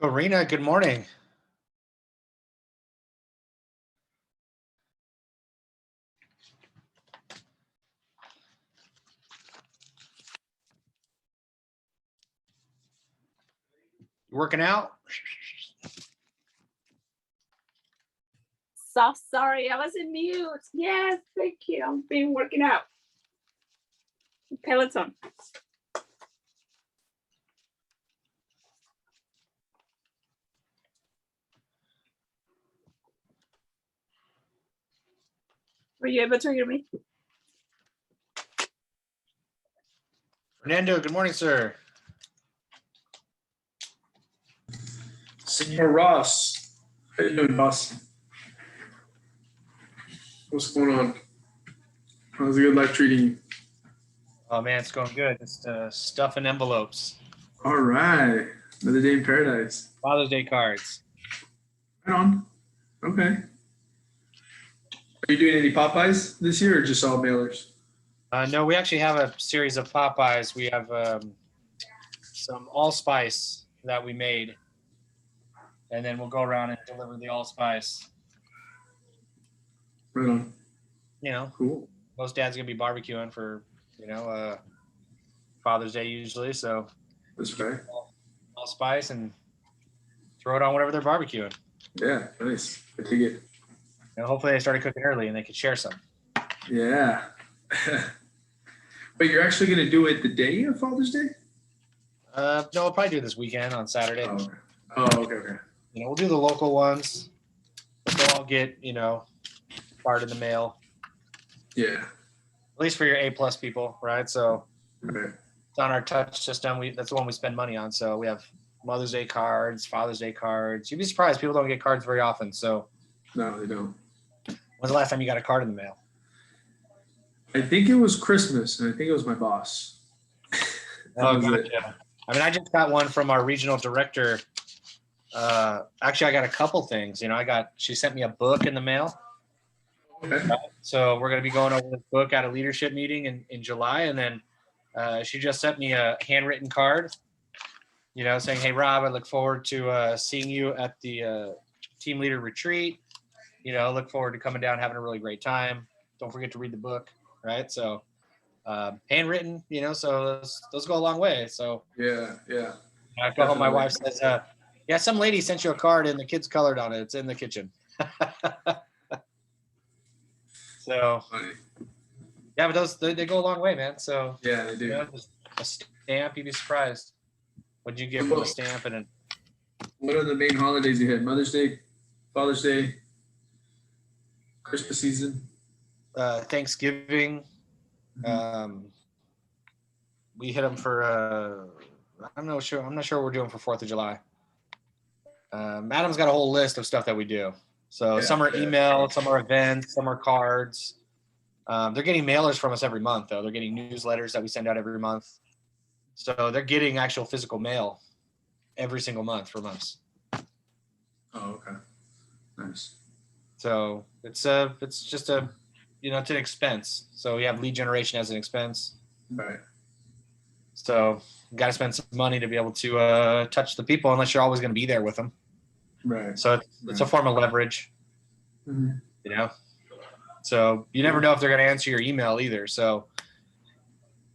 Corina, good morning. You working out? So sorry, I was in mute. Yes, thank you. I've been working out. Peloton. Were you able to hear me? Fernando, good morning, sir. Senor Ross, how you doing, boss? What's going on? How's a good life treating you? Oh man, it's going good. Just stuffing envelopes. All right, another day in paradise. Father's Day cards. Right on. Okay. Are you doing any Popeyes this year, or just all mailers? No, we actually have a series of Popeyes. We have some allspice that we made, and then we'll go around and deliver the allspice. Right on. You know, Cool. most dads gonna be barbecuing for Father's Day usually, so That's right. allspice and throw it on whatever they're barbecuing. Yeah, nice. I dig it. And hopefully they started cooking early and they could share some. Yeah. But you're actually gonna do it the day of Father's Day? No, we'll probably do it this weekend on Saturday. Oh, okay. Oh, okay. We'll do the local ones, but they'll all get, card in the mail, Yeah. at least for your A+ people, right? So Okay. it's on our touch system. That's the one we spend money on. So we have Mother's Day cards, Father's Day cards. You'd be surprised. People don't get cards very often. So No, they don't. when's the last time you got a card in the mail? I think it was Christmas, and I think it was my boss. That was it. Gotcha. I mean, I just got one from our regional director. Actually, I got a couple things. She sent me a book in the mail. Okay. So we're going to be going over this book at a leadership meeting in July. And then she just sent me a handwritten card, saying, "Hey, Rob, I look forward to seeing you at the team leader retreat. Look forward to coming down, having a really great time. Don't forget to read the book." Right. So handwritten, so those go a long way. So Yeah. I go home, my wife says, yeah, some lady sent you a card and the kids colored on it. It's in the kitchen. So Funny. yeah, but those they go a long way, man. So Yeah, they do. just a stamp, you'd be surprised what you get from a stamp and What are the main holidays you had? Mother's Day, Father's Day, Christmas season. Thanksgiving. We hit them for I'm not sure what we're doing for 4th of July. Adam's got a whole list of stuff that we do. So some are email, some are events, some are cards. They're getting mailers from us every month, though. They're getting newsletters that we send out every month. So they're getting actual physical mail every single month from us. Oh, okay. Nice. So it's just it's an expense. So we have lead generation as an expense. Right. So you got to spend some money to be able to touch the people, unless you're always going to be there with them. Right. So it's a form of leverage, Mm-hmm. So you never know if they're going to answer your email either. So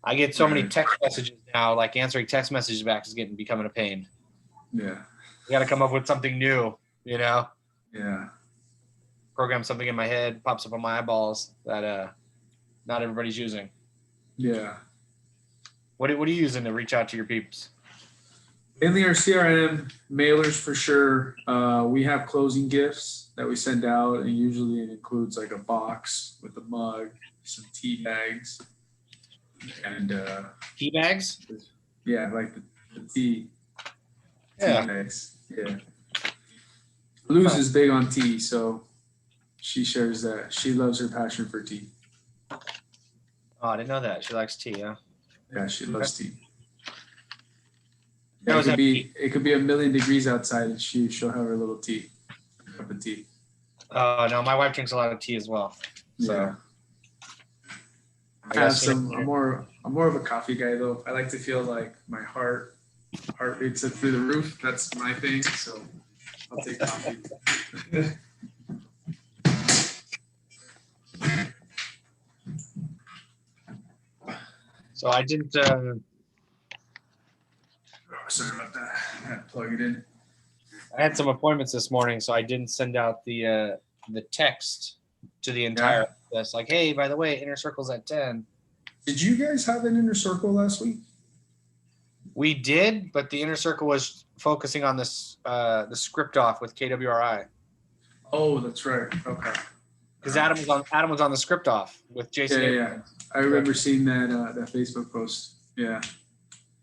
I get so many text messages now, like answering text messages back is becoming a pain. Yeah. You got to come up with something new, Yeah. program something in my head, pops up on my eyeballs that not everybody's using. Yeah. What are you using to reach out to your peeps? Mainly our CRM mailers for sure. We have closing gifts that we send out, and usually it includes like a box with a mug, some tea bags, and Tea bags? yeah, like the tea Yeah. bags. Yeah. Luz is big on tea, so she shares that. She loves her passion for tea. Oh, I didn't know that. She likes tea, huh? Yeah, she loves tea. How Yeah, is it could be 1,000,000 degrees outside, and she'll have her little cup of tea. No, my wife drinks a lot of tea as well. So Yeah. I guess, I'm more of a coffee guy though. I like to feel like my heart Heart rate's up through the roof. That's my thing. So I'll take coffee. So I didn't. Oh, sorry about that. I had to plug it in. I had some appointments this morning, so I didn't send out the text to the entire list. Like, hey, by the way, Inner Circle's at 10. Did you guys have an inner circle last week? We did, but the Inner Circle was focusing on this the script off with KWRI Oh, that's right. Okay. because Adam was on the script off with Jason. Yeah, Abrams. yeah. I remember seeing that that Facebook post. Yeah.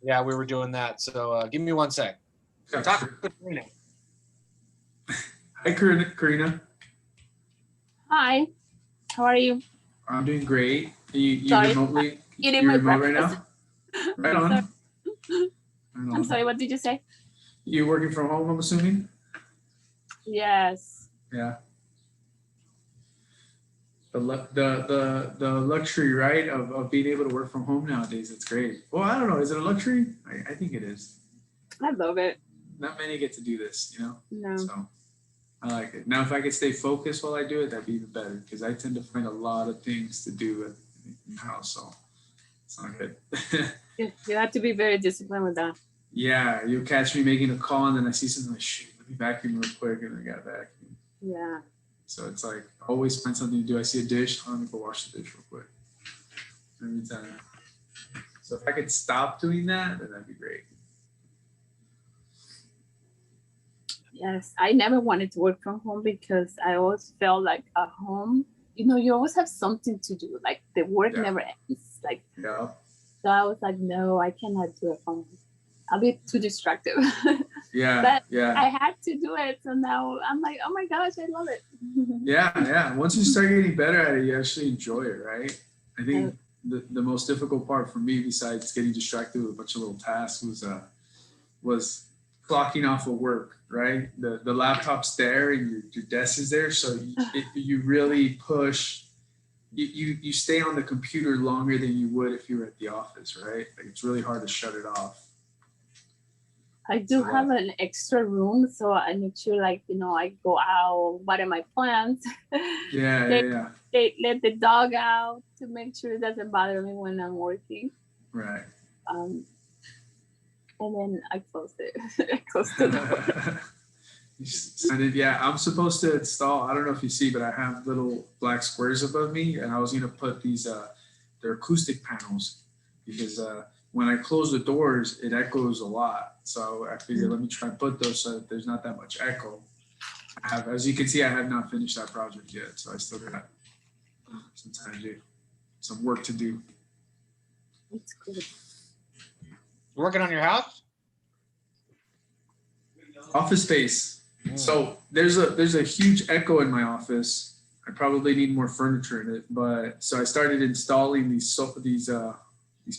Yeah, we were doing that. So give me 1 sec. Yeah, Talk sure. with Karina. Hi, Karina. Hi, how are you? I'm doing great. You Sorry. remotely? Eating you my remote right breakfast. now? Right on. Sorry. Right on. I'm sorry, what did you say? You working from home, I'm assuming? Yes. Yeah. The luxury, right, of being able to work from home nowadays. It's great. Well, I don't know. Is it a luxury? I think it is. I love it. Not many get to do this, you know? No. So I like it. Now, if I could stay focused while I do it, that'd be even better because I tend to find a lot of things to do in the house. So it's not good. You have to be very disciplined with that. Yeah, you'll catch me making a call and then I see something like, shoot, let me vacuum real quick and I got vacuum. Yeah. So it's like, always find something to do. I see a dish, let me go wash the dish real quick. Every time. So if I could stop doing that, then that'd be great. Yes. I never wanted to work from home because I always felt like at home, you always have something to do. Like the work Yeah. never ends. Like, Yeah. so I was like, no, I cannot do it from home. I'll be too distracted. Yeah. But yeah. I had to do it. So now I'm like, oh my gosh, I love it. Yeah. Once you start getting better at it, you actually enjoy it, right? I think the most difficult part for me, besides getting distracted with a bunch of little tasks, was clocking off of work, right? The laptop's there and your desk is there, so you really push. You stay on the computer longer than you would if you were at the office, right? Like it's really hard to shut it off. I do have an extra room, so I make sure, like, I go out, water my plants. Yeah. They let the dog out to make sure it doesn't bother me when I'm working. Right. And then I close it. I close the door. Yeah, I'm supposed to install, I don't know if you see, but I have little black squares above me, and I was going to put these, they're acoustic panels, because when I close the doors, it echoes a lot. So I figured, let me try and put those so that there's not that much echo. As you can see, I have not finished that project yet, so I still got some time to do, some work to do. It's good. Working on your house? Office space. So there's a huge echo in my office. I probably need more furniture in it, but so I started installing these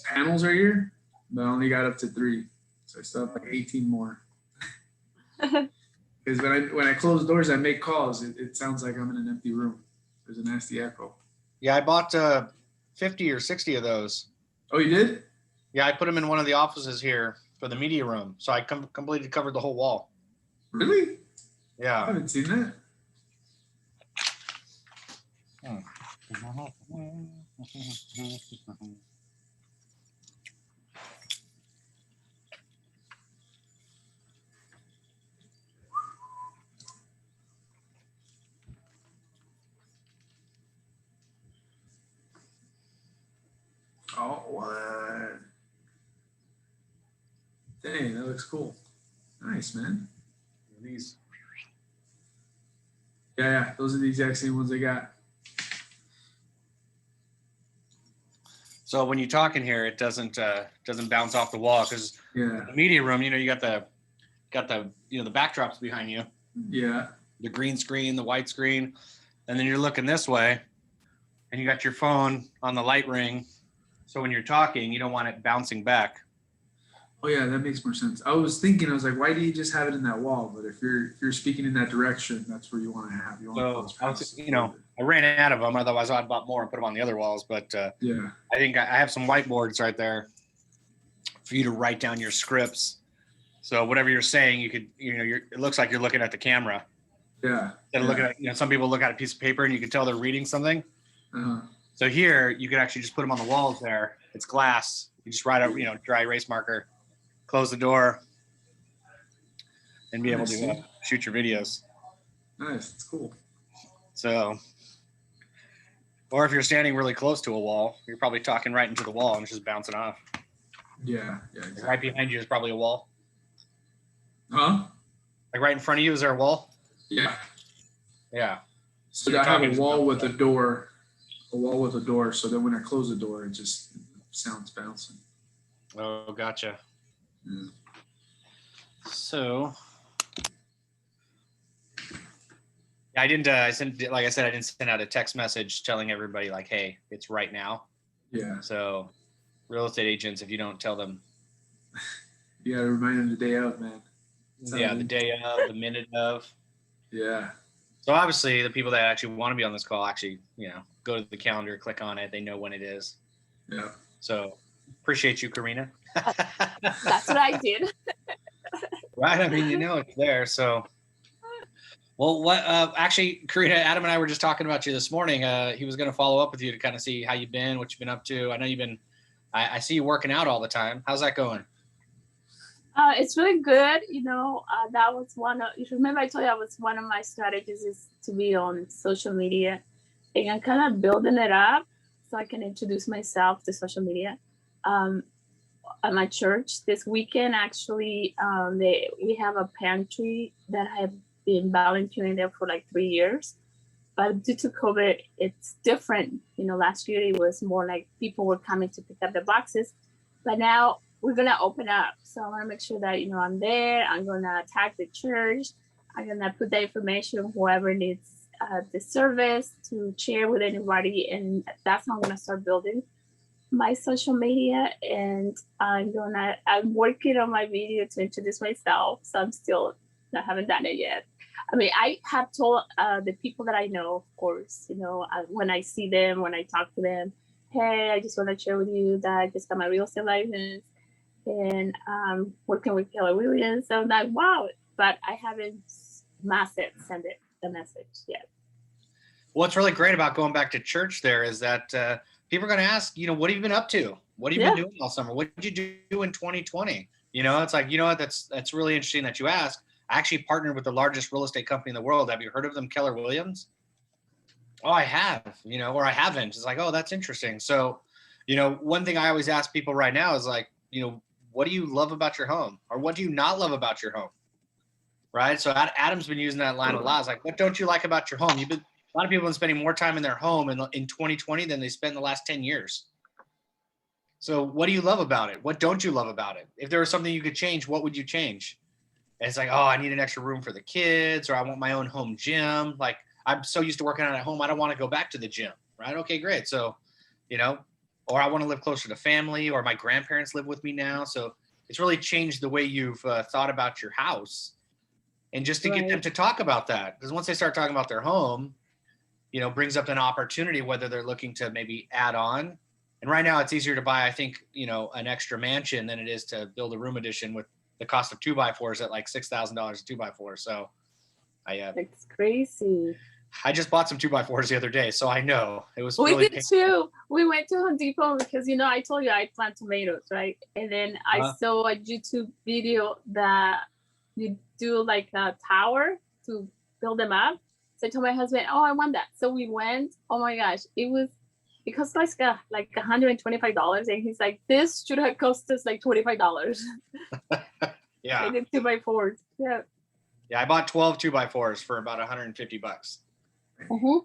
panels right here, but I only got up to 3, so I still have like 18 more. Because when I close doors, I make calls. It sounds like I'm in an empty room. There's a nasty echo. Yeah, I bought 50 or 60 of those. Oh, you did? Yeah, I put them in one of the offices here for the media room, so I completely covered the whole wall. Really? I Yeah. haven't seen that. Oh, what? Dang, that looks cool. Nice, man. These. Yeah, those are the exact same ones I got. So when you talk in here, it doesn't bounce off the wall because Yeah, the media room, you got the the backdrops behind you, yeah. the green screen, the white screen, and then you're looking this way, and you got your phone on the light ring. So when you're talking, you don't want it bouncing back. Oh yeah, that makes more sense. I was like, why do you just have it in that wall? But if you're speaking in that direction, that's where you want to have. You want So I ran out of them. Otherwise, I'd bought more and put them on the other walls. But yeah. I think I have some whiteboards right there for you to write down your scripts. So whatever you're saying, you could, it looks like you're looking at the camera. Yeah. Instead of looking at, some people look at a piece of paper and you can tell they're reading something. Uh-huh. So here you can actually just put them on the walls there. It's glass. You just write out, dry erase marker, close the door, and be able to shoot your videos. Nice. It's cool. So, or if you're standing really close to a wall, you're probably talking right into the wall and it's just bouncing off. Yeah. Yeah. Exactly. Right behind you is probably a wall. Huh? Like right in front of you, is there a wall? Yeah. Yeah. So I have a wall with a door. A wall with a door. So then when I close the door, it just sounds bouncing. Oh, gotcha. Yeah. So, I didn't. I sent, like I said, I didn't send out a text message telling everybody like, "Hey, it's right now." Yeah. So, real estate agents, if you don't tell them, You gotta remind them the day of, man. yeah, the day of, the minute of. Yeah. So obviously, the people that actually want to be on this call actually, go to the calendar, click on it, they know when it is. Yeah. So, appreciate you, Karina. That's what I did. Right. I mean, it's there. So, well, actually, Karina, Adam and I were just talking about you this morning. He was going to follow up with you to kind of see how you've been, what you've been up to. I know I see you working out all the time. How's that going? It's really good. That was you remember I told you that was one of my strategies is to be on social media, and I'm kind of building it up so I can introduce myself to social media. At my church this weekend, actually, we have a pantry that I've been volunteering there for like 3 years, but due to COVID, it's different. Last year it was more like people were coming to pick up the boxes, but now we're gonna open up. So I want to make sure that I'm there. I'm gonna tag the church. I'm gonna put the information whoever needs the service to share with anybody, and that's how I'm gonna start building my social media. And I'm working on my video to introduce myself. So I haven't done it yet. I mean, I have told the people that I know, of course, when I see them, when I talk to them, hey, I just want to share with you that I just got my real estate license and working with Keller Williams. So I'm like, wow, but I haven't sent it the message yet. What's really great about going back to church there is that people are going to ask, what have you been up to? What have you been doing all summer? What did you do in 2020? It's like, what, that's really interesting that you asked. I actually partnered with the largest real estate company in the world. Have you heard of them, Keller Williams? Oh, I have, or I haven't. It's like, oh, that's interesting. So, one thing I always ask people right now is like, what do you love about your home? Or what do you not love about your home? Right? So Adam's been using that line a lot. It's like, what don't you like about your home? A lot of people have been spending more time in their home in 2020 than they spent in the last 10 years. So what do you love about it? What don't you love about it? If there was something you could change, what would you change? And it's like, oh, I need an extra room for the kids, or I want my own home gym. Like, I'm so used to working out at home, I don't want to go back to the gym, right? Okay, great. So, or I want to live closer to family, or my grandparents live with me now. So it's really changed the way you've thought about your house. And just to get them to talk about that, because once they start talking about their home, brings up an opportunity, whether they're looking to maybe add on. And right now it's easier to buy, I think, an extra mansion than it is to build a room addition with the cost of 2x4s at like $6,000 a 2x4. So It's crazy. I just bought some 2x4s the other day, so I know it was. We really did too. We went to Home Depot because I told you I plant tomatoes, right? And then I saw a YouTube video that you do like a tower to build them up. So I told my husband, "Oh, I want that." So we went. Oh my gosh, it cost like $125, and he's like, "This should have cost us like $25." Yeah. I did 2x4s. Yeah. Yeah, I bought 12 2x4s for about $150. Mm-hmm.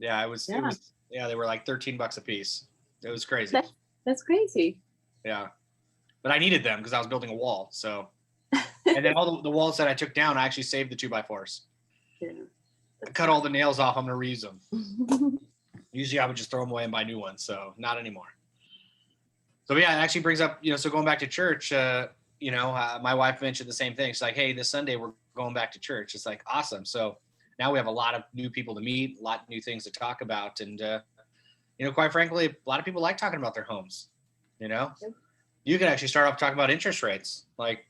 Yeah, it was. They were like $13 a piece. It was crazy. That's crazy. Yeah, but I needed them because I was building a wall. So, and then all the walls that I took down, I actually saved the 2x4s. Yeah. I cut all the nails off. I'm gonna reuse them. Usually, I would just throw them away and buy new ones. So, not anymore. So yeah, it actually brings up, so going back to church, my wife mentioned the same thing. She's like, hey, this Sunday we're going back to church. It's like, awesome. So now we have a lot of new people to meet, a lot of new things to talk about. And, quite frankly, a lot of people like talking about their homes, You can actually start off talking about interest rates. Like,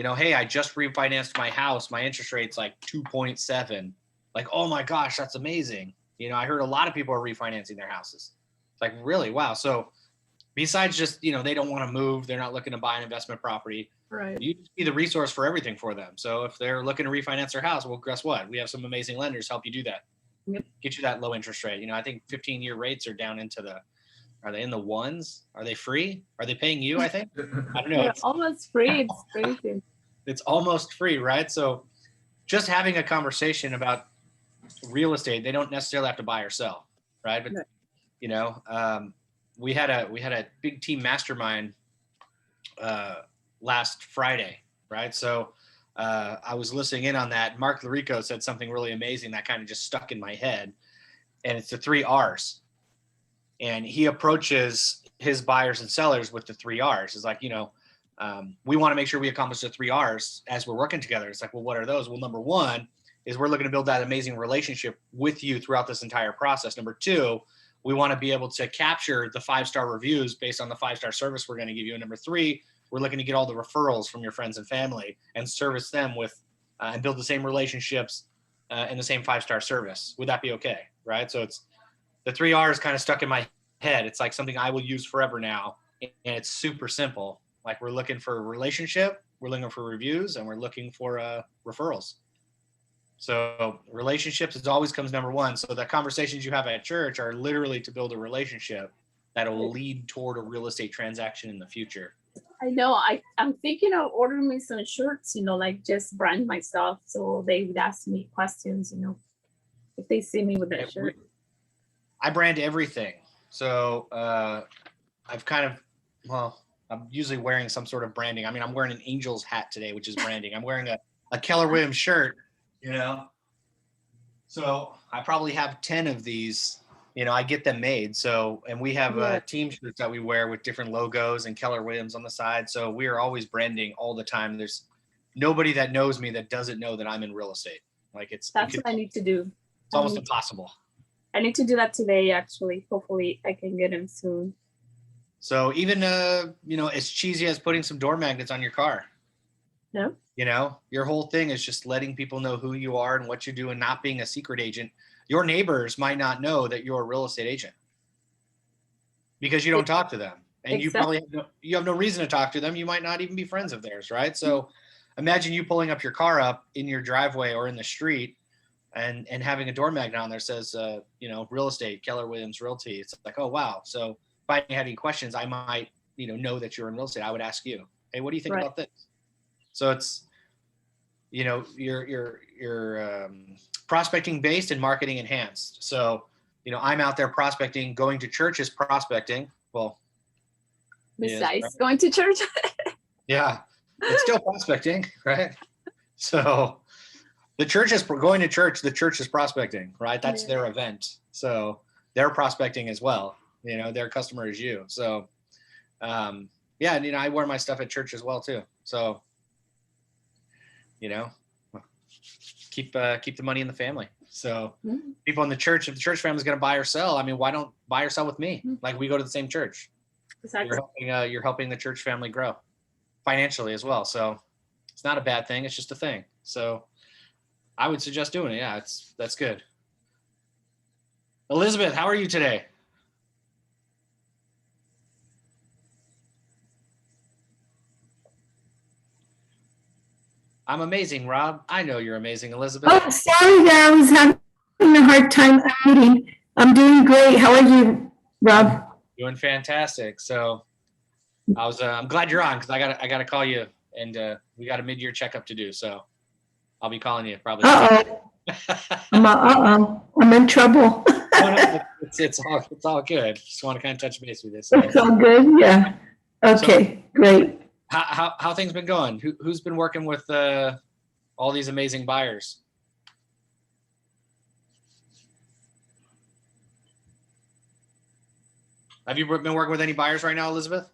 hey, I just refinanced my house. My interest rate's like 2.7. Like, oh my gosh, that's amazing. I heard a lot of people are refinancing their houses. It's like, really? Wow. So besides just, they don't want to move, they're not looking to buy an investment property. Right. You be the resource for everything for them. So if they're looking to refinance their house, well, guess what? We have some amazing lenders help you do that. Yep. Get you that low interest rate. I think 15-year rates are down into are they in the ones? Are they free? Are they paying you, I think? I don't know. They're almost free. It's crazy. It's almost free, right? So just having a conversation about real estate, they don't necessarily have to buy or sell, right? But, we had a big team mastermind last Friday, right? So I was listening in on that. Mark Larico said something really amazing that kind of just stuck in my head, and it's the 3 R's. And he approaches his buyers and sellers with the 3 R's. It's like, we want to make sure we accomplish the 3 R's as we're working together. It's like, well, what are those? Well, number 1 is we're looking to build that amazing relationship with you throughout this entire process. Number 2, we want to be able to capture the 5-star reviews based on the 5-star service we're going to give you. And number 3, we're looking to get all the referrals from your friends and family and service them with and build the same relationships and the same 5-star service. Would that be okay? Right. So it's the 3 R's kind of stuck in my head. It's like something I will use forever now. And it's super simple. Like, we're looking for a relationship, we're looking for reviews, and we're looking for referrals. So relationships, it always comes number 1. So the conversations you have at church are literally to build a relationship that will lead toward a real estate transaction in the future. I know. I'm thinking of ordering me some shirts, like just brand myself. So they would ask me questions, if they see me with that shirt. I brand everything. So I've I'm usually wearing some sort of branding. I mean, I'm wearing an Angels hat today, which is branding. I'm wearing a Keller Williams shirt, So I probably have 10 of these. I get them made. So, and we have team shirts that we wear with different logos and Keller Williams on the side. So we are always branding all the time. There's nobody that knows me that doesn't know that I'm in real estate. Like, that's what I need to do. It's almost impossible. I need to do that today, actually. Hopefully I can get them soon. So even, as cheesy as putting some door magnets on your car. No. Your whole thing is just letting people know who you are and what you do and not being a secret agent. Your neighbors might not know that you're a real estate agent because you don't talk to them, and you probably have no reason to talk to them. You might not even be friends of theirs, right? So imagine you pulling up your car up in your driveway or in the street and having a door magnet on there says, real estate, Keller Williams Realty. It's like, oh, wow. So if I had any questions, I might, know that you're in real estate. I would ask you, hey, what do you think about this? So it's, you're prospecting based and marketing enhanced. So, I'm out there prospecting. Going to church is prospecting. Well, besides going to church. Yeah, it's still prospecting, right? So the church is going to church. The church is prospecting, right? That's their event. So they're prospecting as well. Their customer is you. So, I wear my stuff at church as well too. So, keep the money in the family. So people in the church, if the church family is going to buy or sell, I mean, why don't buy or sell with me? Like, we go to the same church. Exactly. You're helping the church family grow financially as well. So it's not a bad thing. It's just a thing. So I would suggest doing it. Yeah, that's good. Elizabeth, how are you today? I'm amazing, Rob. I know you're amazing, Elizabeth. Oh, sorry there. I was having a hard time unmuting. I'm doing great. How are you, Rob? Doing fantastic. So I'm glad you're on because I gotta call you, and we got a mid-year checkup to do. So I'll be calling you probably. I'm in trouble. It's all good. Just want to kind of touch base with you. So. It's all good. Yeah. Okay. So, great. How things been going? Who's been working with all these amazing buyers? Have you been working with any buyers right now, Elizabeth?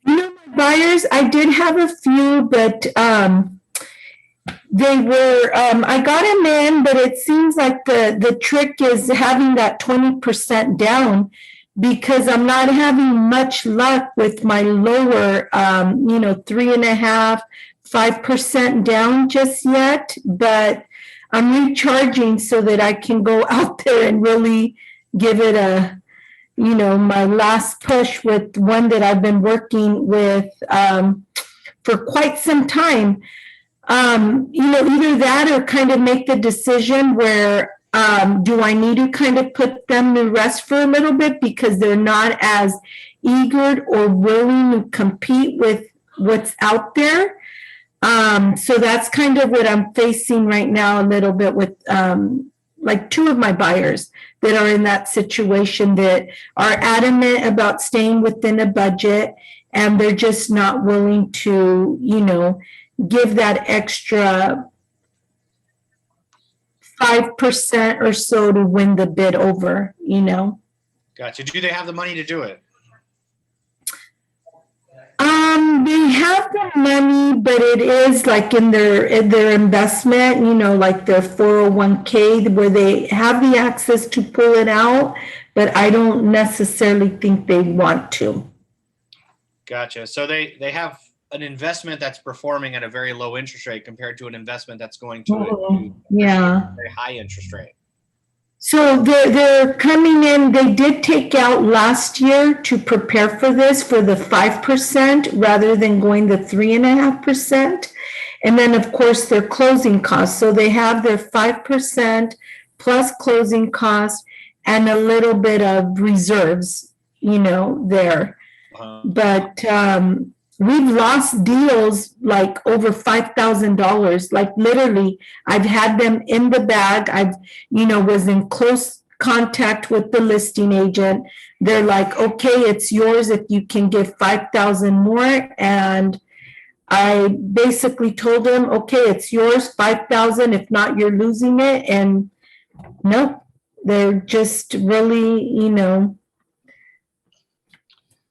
My buyers, I did have a few, but they were, I got them in, but it seems like the trick is having that 20% down because I'm not having much luck with my lower, 3.5%, 5% down just yet, but I'm recharging so that I can go out there and really give it my last push with one that I've been working with for quite some time. Either that or kind of make the decision where do I need to kind of put them to rest for a little bit because they're not as eager or willing to compete with what's out there. So that's kind of what I'm facing right now a little bit with like two of my buyers that are in that situation that are adamant about staying within a budget, and they're just not willing to, give that extra 5% or so to win the bid over, Gotcha. Do they have the money to do it? They have the money, but it is like in their investment, like their 401k, where they have the access to pull it out, but I don't necessarily think they want to. Gotcha. So they have an investment that's performing at a very low interest rate compared to an investment that's going to a very high interest rate. So they're coming in, they did take out last year to prepare for this for the 5% rather than going the 3.5%. And then of course their closing costs. So they have their 5% plus closing costs and a little bit of reserves, there. But we've lost deals like over $5,000. Like literally, I've had them in the bag. I've, was in close contact with the listing agent. They're like, okay, it's yours if you can give 5,000 more. And I basically told them, okay, it's yours, 5,000. If not, you're losing it. And no, they're just really,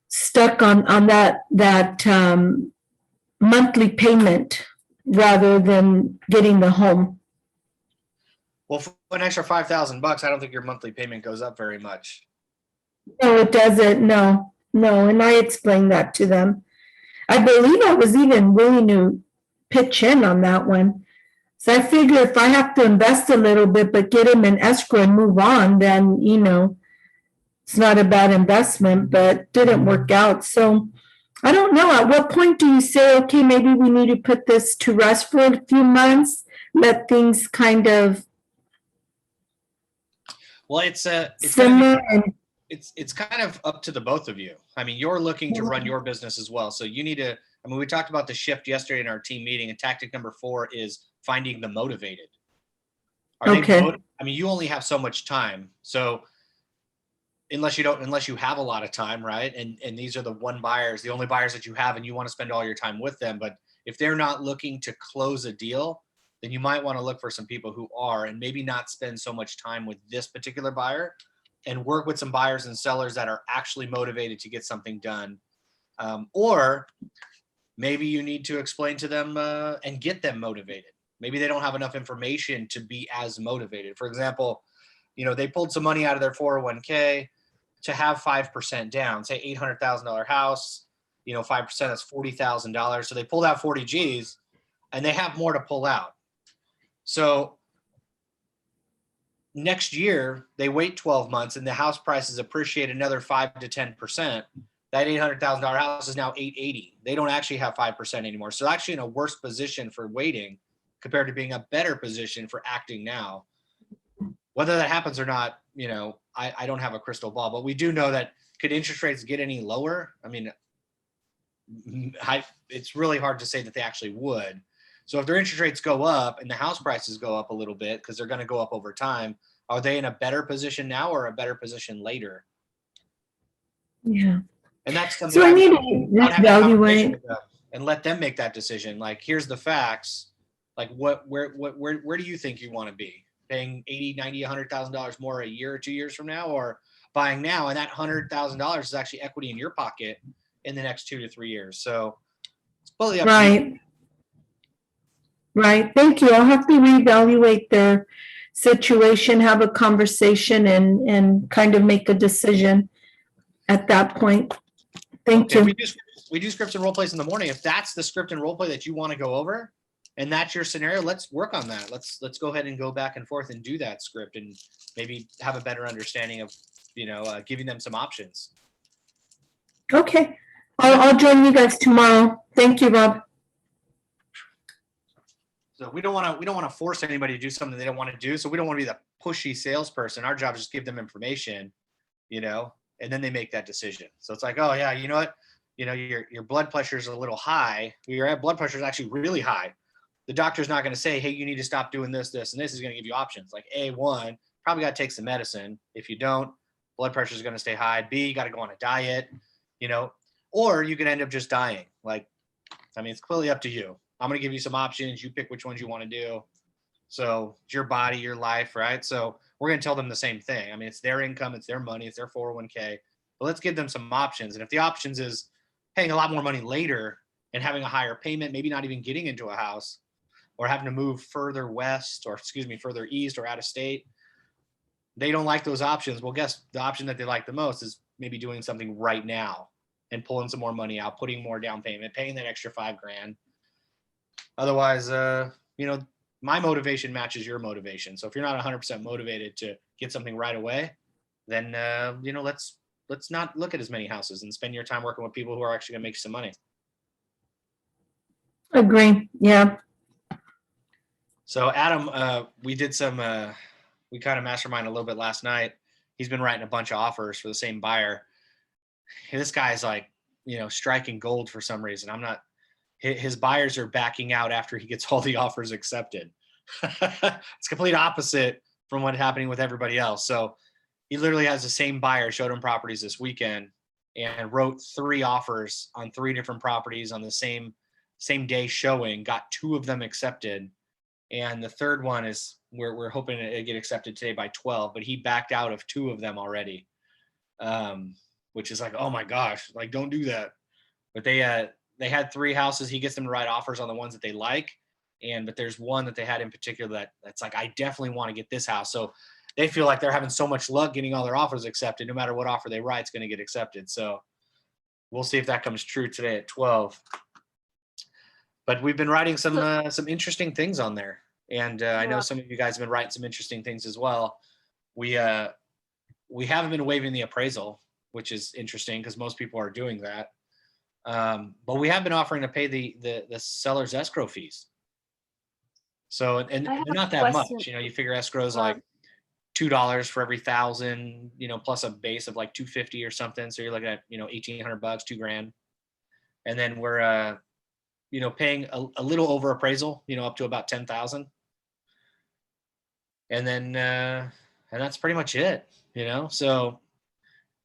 stuck on that monthly payment rather than getting the home. Well, for an extra $5,000, I don't think your monthly payment goes up very much. No, it doesn't. No. And I explained that to them. I believe I was even willing to pitch in on that one. So I figure if I have to invest a little bit, but get them in escrow and move on, then, it's not a bad investment, but didn't work out. So I don't know. At what point do you say, okay, maybe we need to put this to rest for a few months, let things kind of it's simmer? It's kind of up to the both of you. I mean, you're looking to run your business as well. So you need to, we talked about the shift yesterday in our team meeting, and tactic number 4 is finding the motivated. You only have so much time. So unless you have a lot of time, right? And these are the only buyers that you have, and you want to spend all your time with them. But if they're not looking to close a deal, then you might want to look for some people who are, and maybe not spend so much time with this particular buyer, and work with some buyers and sellers that are actually motivated to get something done. Or maybe you need to explain to them and get them motivated. Maybe they don't have enough information to be as motivated. For example, they pulled some money out of their 401k to have 5% down, say $800,000 house, 5%, that's $40,000. So they pulled out 40 G's and they have more to pull out. So next year they wait 12 months and the house prices appreciate another 5 to 10%. That $800,000 house is now $880,000. They don't actually have 5% anymore. So actually in a worse position for waiting compared to being a better position for acting now. Whether that happens or not, I don't have a crystal ball, but we do know that could interest rates get any lower? It's really hard to say that they actually would. So if their interest rates go up and the house prices go up a little bit, because they're going to go up over time, are they in a better position now or a better position later? Yeah. And that's something so I need to evaluate and let them make that decision. Like, here's the facts. Like, where do you think you want to be? Paying $80,000, $90,000, $100,000 more a year or 2 years from now, or buying now, and that $100,000 is actually equity in your pocket in the next 2 to 3 years. So it's fully up to you. Right. Thank you. I'll have to reevaluate their situation, have a conversation, and kind of make a decision. at that point. Thank Okay, you. we do scripts and role plays in the morning. If that's the script and role play that you want to go over, and that's your scenario, let's work on that. Let's go ahead and go back and forth and do that script, and maybe have a better understanding of, giving them some options. Okay, I'll join you guys tomorrow. Thank you, Rob. So we don't want to force anybody to do something they don't want to do. So we don't want to be the pushy salesperson. Our job is just give them information, and then they make that decision. So it's like, oh yeah, you know what? Your blood pressure is a little high. Your blood pressure is actually really high. The doctor's not going to say, hey, you need to stop doing this, this, and this. Is going to give you options. Like A1, probably got to take some medicine. If you don't, blood pressure is going to stay high. B, you got to go on a diet, or you could end up just dying. It's clearly up to you. I'm going to give you some options. You pick which ones you want to do. So it's your body, your life, right? So we're going to tell them the same thing. It's their income, it's their money, it's their 401k. But let's give them some options. And if the options is paying a lot more money later and having a higher payment, maybe not even getting into a house, or having to move further further east or out of state, they don't like those options. Well, guess the option that they like the most is maybe doing something right now and pulling some more money out, putting more down payment, paying that extra $5,000. Otherwise, my motivation matches your motivation. So if you're not 100% motivated to get something right away, then, let's not look at as many houses and spend your time working with people who are actually going to make you some money. Agree. Yeah. So Adam, we did we kind of masterminded a little bit last night. He's been writing a bunch of offers for the same buyer. This guy's striking gold for some reason. His buyers are backing out after he gets all the offers accepted. It's complete opposite from what's happening with everybody else. So he literally has the same buyer, showed him properties this weekend, and wrote 3 offers on 3 different properties on the same day showing, got 2 of them accepted. And the third one is we're hoping to get accepted today by 12, but he backed out of 2 of them already. Which is oh my gosh, don't do that. But they had 3 houses. He gets them to write offers on the ones that they like. But there's one that they had in particular that's I definitely want to get this house. So they feel like they're having so much luck getting all their offers accepted. No matter what offer they write, it's going to get accepted. So we'll see if that comes true today at 12. But we've been writing some interesting things on there. And I know some of you guys have been writing some interesting things as well. We haven't been waiving the appraisal, which is interesting because most people are doing that. But we have been offering to pay the seller's escrow fees. So, and they're not that much, you figure escrow is $2 for every 1,000, plus a base of $250 or something. So you're looking at, $1,800, $2,000. And then we're, paying a little over appraisal, up to about 10,000. And then, and that's pretty much it, so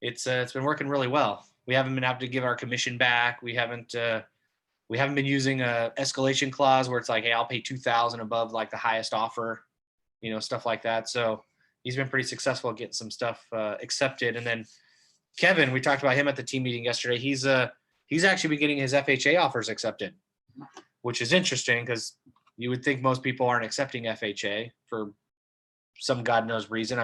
it's been working really well. We haven't been having to give our commission back. We haven't been using a escalation clause where it's hey, I'll pay 2,000 above the highest offer, stuff like that. So he's been pretty successful at getting some stuff accepted. And then Kevin, we talked about him at the team meeting yesterday. He's actually been getting his FHA offers accepted, which is interesting because you would think most people aren't accepting FHA for some God knows reason.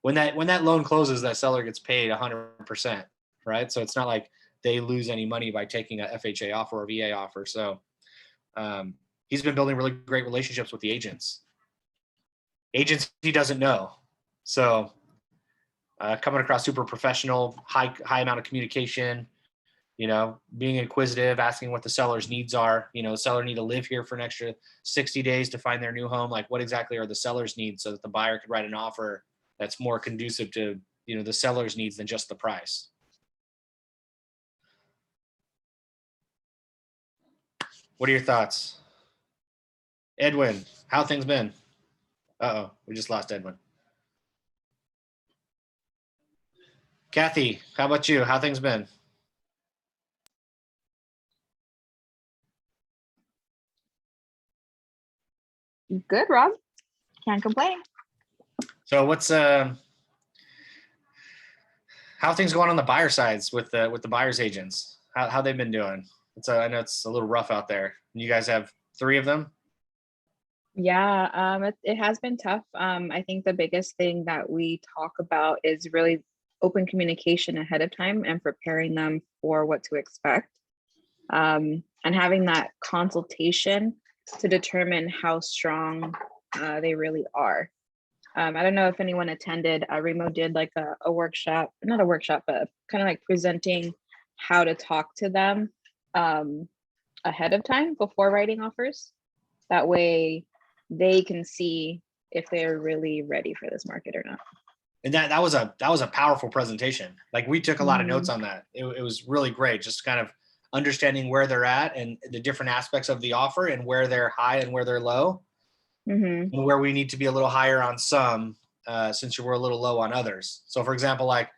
When that loan closes, that seller gets paid 100%, right? So it's not like they lose any money by taking a FHA offer or VA offer. So he's been building really great relationships with the agents. Agents he doesn't know. So coming across super professional, high amount of communication, being inquisitive, asking what the seller's needs are. The seller need to live here for an extra 60 days to find their new home. What exactly are the seller's needs so that the buyer could write an offer that's more conducive to, the seller's needs than just the price. What are your thoughts? Edwin, how things been? Uh-oh, we just lost Edwin. Kathy, how about you? How things been? Good, Rob. Can't complain. So what's how things going on the buyer sides with the buyer's agents? How they've been doing? I know it's a little rough out there. You guys have 3 of them? Yeah, it has been tough. I think the biggest thing that we talk about is really open communication ahead of time and preparing them for what to expect, and having that consultation to determine how strong they really are. I don't know if anyone attended. Remo did like a workshop, not a workshop, but kind of like presenting how to talk to them ahead of time before writing offers. That way they can see if they're really ready for this market or not. And that was a powerful presentation. Like we took a lot of notes on that. It was really great. Just kind of understanding where they're at and the different aspects of the offer and where they're high and where they're low, and where we need to be a little higher on some, since we're a little low on others. So for example, like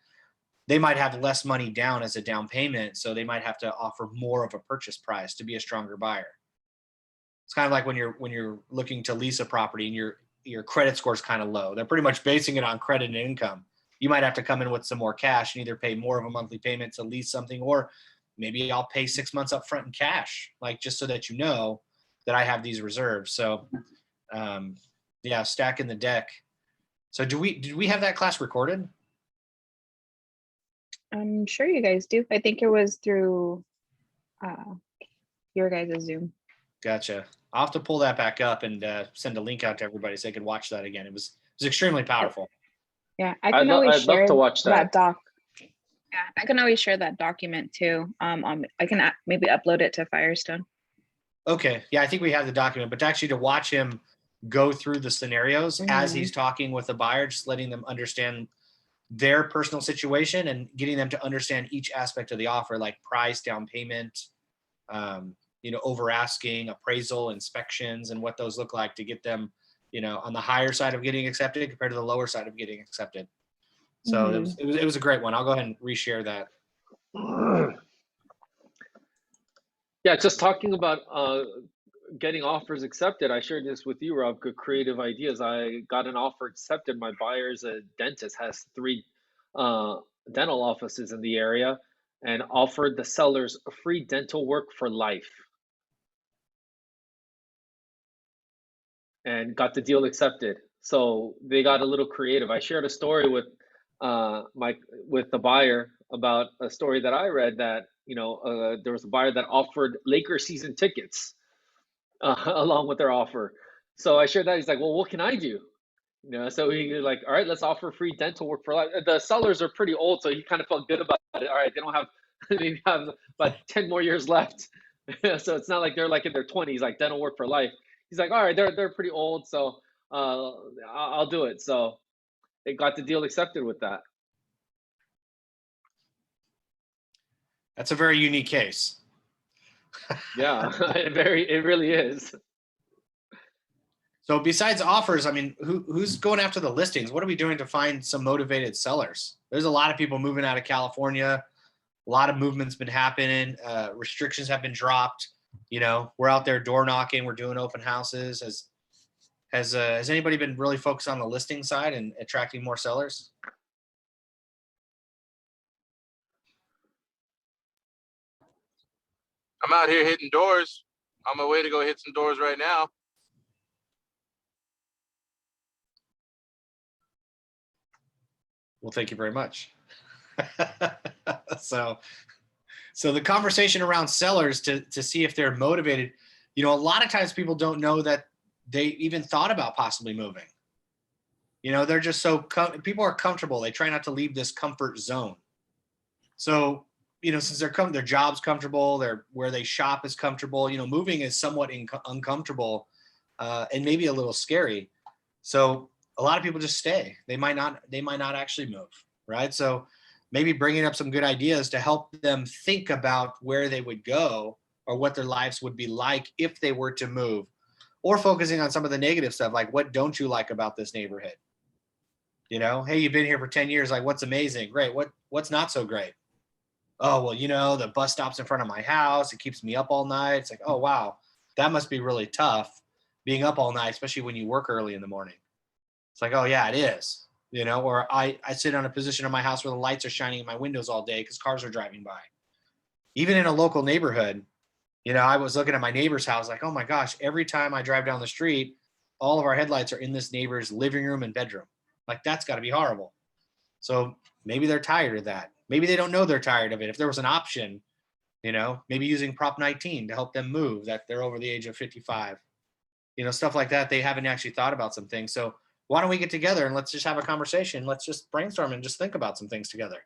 they might have less money down as a down payment. So they might have to offer more of a purchase price to be a stronger buyer. It's kind of like when you're looking to lease a property and your credit score is kind of low. They're pretty much basing it on credit and income. You might have to come in with some more cash and either pay more of a monthly payment to lease something, or maybe I'll pay 6 months up front in cash, like just so that you know that I have these reserves. So yeah, stacking the deck. So did we have that class recorded? I'm sure you guys do. I think it was through your guys' Zoom. Gotcha. I'll have to pull that back up and send a link out to everybody so they can watch that again. It was extremely powerful. Yeah, I can always I'd share love to watch that. doc. Yeah, I can always share that document too. I can maybe upload it to Firestone. Okay. Yeah, I think we have the document, but actually to watch him go through the scenarios as he's talking with the buyer, just letting them understand their personal situation and getting them to understand each aspect of the offer, like price, down payment, over asking, appraisal, inspections, and what those look like to get them, on the higher side of getting accepted compared to the lower side of getting accepted. So it was a great one. I'll go ahead and reshare that. Yeah, just talking about getting offers accepted. I shared this with you, Rob. Good creative ideas. I got an offer accepted. My buyer's a dentist, has 3 dental offices in the area, and offered the sellers free dental work for life. And got the deal accepted. So they got a little creative. I shared a story with the buyer about a story that I read that there was a buyer that offered Lakers season tickets along with their offer. So I shared that. He's like, "Well, what can I do?" So he was like, "All right, let's offer free dental work for life." The sellers are pretty old, so he kind of felt good about it. All right, they have about 10 more years left, so it's not like they're like in their 20s, like dental work for life. He's like, all right, they're pretty old, so I'll do it. So they got the deal accepted with that. That's a very unique case. Yeah, it really is. So besides offers, I mean, who's going after the listings? What are we doing to find some motivated sellers? There's a lot of people moving out of California. A lot of movement's been happening. Restrictions have been dropped. We're out there door knocking. We're doing open houses. Has anybody been really focused on the listing side and attracting more sellers? I'm out here hitting doors. On my way to go hit some doors right now. Well, thank you very much. So the conversation around sellers to see if they're motivated, a lot of times people don't know that they even thought about possibly moving. They're just people are comfortable. They try not to leave this comfort zone. So, since their job's comfortable, where they shop is comfortable, moving is somewhat uncomfortable and maybe a little scary. So a lot of people just stay. They might not actually move, right? So maybe bringing up some good ideas to help them think about where they would go or what their lives would be like if they were to move, or focusing on some of the negative stuff, like what don't you like about this neighborhood? Hey, you've been here for 10 years. Like, what's amazing? Great. What's not so great? Oh, well, the bus stops in front of my house. It keeps me up all night. It's like, oh, wow, that must be really tough being up all night, especially when you work early in the morning. It's like, oh yeah, it is. Or I sit on a position in my house where the lights are shining in my windows all day because cars are driving by. Even in a local neighborhood, I was looking at my neighbor's house like, oh my gosh, every time I drive down the street, all of our headlights are in this neighbor's living room and bedroom. Like, that's got to be horrible. So maybe they're tired of that. Maybe they don't know they're tired of it. If there was an option, maybe using Prop 19 to help them move, that they're over the age of 55, stuff like that. They haven't actually thought about some things. So why don't we get together and let's just have a conversation? Let's just brainstorm and just think about some things together.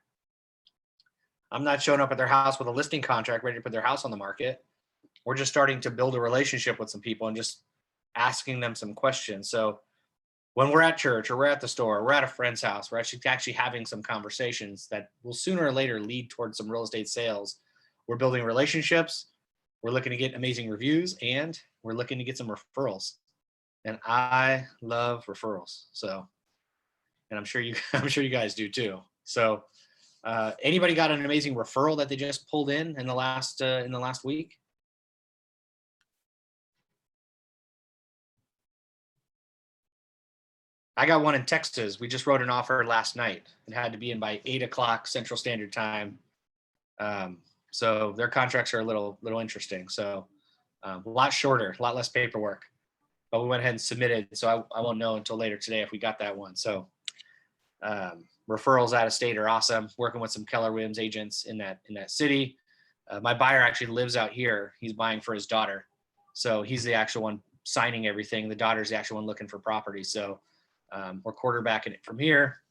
I'm not showing up at their house with a listing contract ready to put their house on the market. We're just starting to build a relationship with some people and just asking them some questions. So when we're at church or we're at the store, or we're at a friend's house, we're actually having some conversations that will sooner or later lead towards some real estate sales. We're building relationships. We're looking to get amazing reviews, and we're looking to get some referrals. And I love referrals. So, and I'm sure you guys do too. So, anybody got an amazing referral that they just pulled in the last week? I got one in Texas. We just wrote an offer last night. It had to be in by 8 o'clock Central Standard Time. So their contracts are a little interesting. So a lot shorter, a lot less paperwork. But we went ahead and submitted. So I won't know until later today if we got that one. So referrals out of state are awesome. Working with some Keller Williams agents in that city. My buyer actually lives out here. He's buying for his daughter. So he's the actual one signing everything. The daughter's the actual one looking for property. So we're quarterbacking it from here,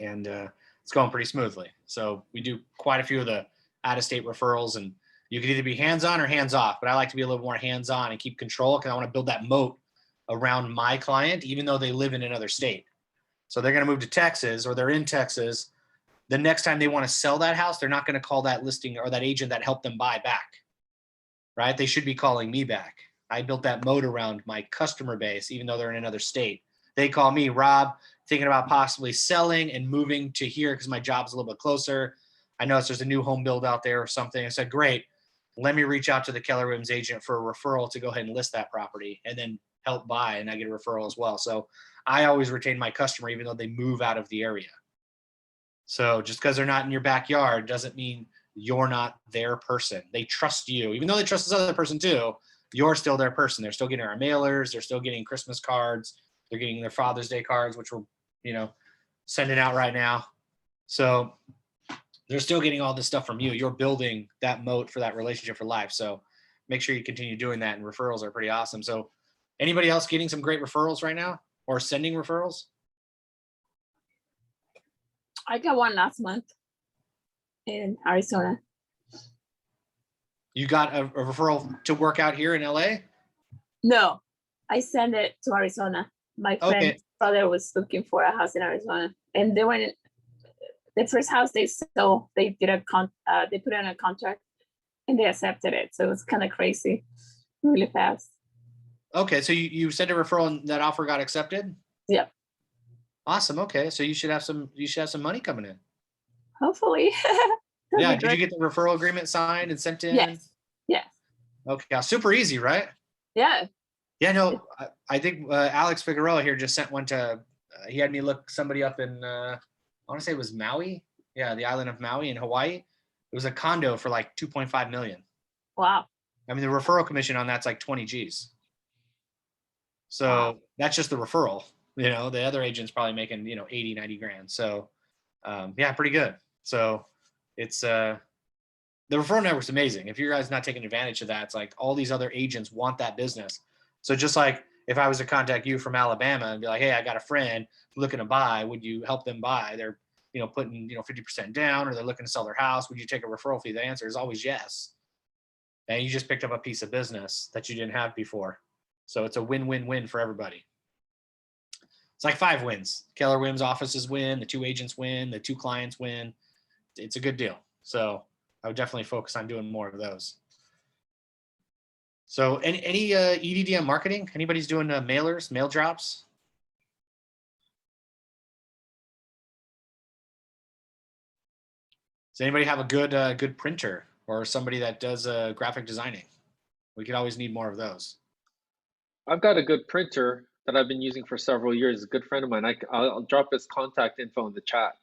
and it's going pretty smoothly. So we do quite a few of the out-of-state referrals, and you can either be hands-on or hands-off, but I like to be a little more hands-on and keep control because I want to build that moat around my client, even though they live in another state. So they're going to move to Texas, or they're in Texas. The next time they want to sell that house, they're not going to call that listing or that agent that helped them buy back, right? They should be calling me back. I built that moat around my customer base, even though they're in another state. They call me, Rob, thinking about possibly selling and moving to here because my job's a little bit closer. I noticed there's a new home build out there or something. I said, great, let me reach out to the Keller Williams agent for a referral to go ahead and list that property and then help buy, and I get a referral as well. So I always retain my customer even though they move out of the area. So just because they're not in your backyard doesn't mean you're not their person. They trust you. Even though they trust this other person too, you're still their person. They're still getting our mailers. They're still getting Christmas cards. They're getting their Father's Day cards, which we're, sending out right now. So they're still getting all this stuff from you. You're building that moat for that relationship for life. So make sure you continue doing that. And referrals are pretty awesome. So anybody else getting some great referrals right now or sending referrals? I got one last month in Arizona. You got a referral to work out here in LA? No, I sent it to Arizona. My friend's brother was looking for a house in Arizona, and they went. The first house they sold, they did they put in a contract, and they accepted it. So it was kind of crazy, really fast. Okay, so you sent a referral and that offer got accepted? Yeah. Awesome. Okay, so you should have some money coming in. Hopefully. Yeah. Did you get the referral agreement signed and sent in? Yes. Yes. Okay. Super easy, right? Yeah. Yeah. No, I think Alex Figueroa here just sent one to. He had me look somebody up in. I want to say it was Maui. Yeah, the island of Maui in Hawaii. It was a condo for like 2.5 million. Wow. I mean, the referral commission on that's like 20 G's. So Wow. That's just the referral. The other agent's probably making 80, 90 grand. So yeah, pretty good. So it's the referral network's amazing. If you guys not taking advantage of that, it's like all these other agents want that business. So just like if I was to contact you from Alabama and be like, hey, I got a friend looking to buy, would you help them buy? They're putting 50% down, or they're looking to sell their house. Would you take a referral fee? The answer is always yes. And you just picked up a piece of business that you didn't have before. So it's a win-win-win for everybody. It's like 5 wins. Keller Williams offices win, the 2 agents win, the 2 clients win. It's a good deal. So I would definitely focus on doing more of those. So any EDDM marketing? Anybody's doing mailers, mail drops? Does anybody have a good printer or somebody that does graphic designing? We could always need more of those. I've got a good printer that I've been using for several years. A good friend of mine. I'll drop his contact info in the chat.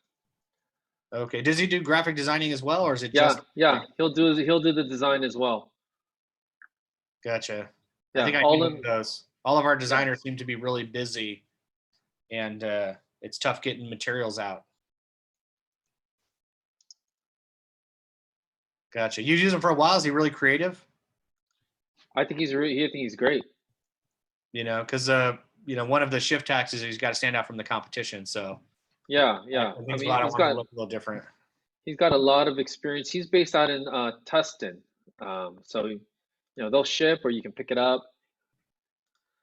Okay. Does he do graphic designing as well, or is it Yeah, just? yeah. He'll do the design as well. Gotcha. Yeah, I think I all need of one of those. All of our designers seem to be really busy, and it's tough getting materials out. Gotcha. You use him for a while. Is he really creative? I think he's great. You know, because you know, one of the shift taxes is he's got to stand out from the competition. So Yeah, I yeah. think I a mean, lot of want to look a little different. he's got a lot of experience. He's based out in Tustin, so you know they'll ship or you can pick it up.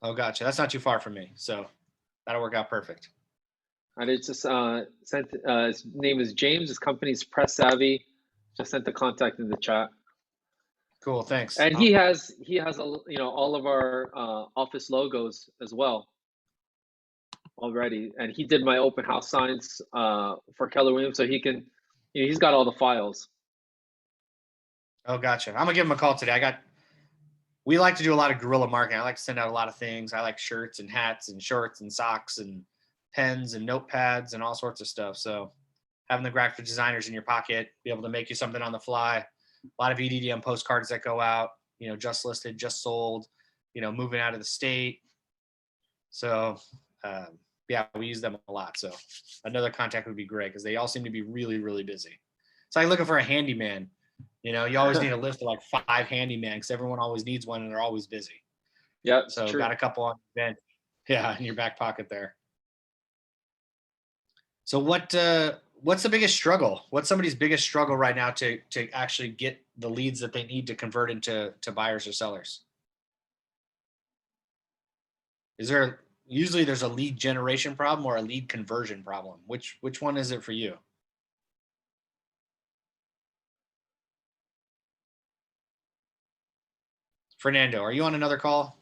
Oh, gotcha. That's not too far from me, so that'll work out perfect. And it's just sent. His name is James. His company's Press Savvy. Just sent the contact in the chat. Cool. Thanks. And he has you know all of our office logos as well already. And he did my open house signs for Keller Williams, so he can. You know, he's got all the files. Oh, gotcha. I'm gonna give him a call today. We like to do a lot of guerrilla marketing. I like to send out a lot of things. I like shirts and hats and shorts and socks and pens and notepads and all sorts of stuff. So having the graphic designers in your pocket, be able to make you something on the fly. A lot of EDDM postcards that go out, you know, just listed, just sold, you know, moving out of the state. So yeah, we use them a lot. So another contact would be great because they all seem to be really, really busy. It's like looking for a handyman. You know, you always need a list of like 5 handyman because everyone always needs one and they're always busy. Yeah, So true. got a couple on bench. Yeah, in your back pocket there. So what's the biggest struggle? What's somebody's biggest struggle right now to actually get the leads that they need to convert into buyers or sellers? Usually there's a lead generation problem or a lead conversion problem? Which one is it for you? Fernando, are you on another call?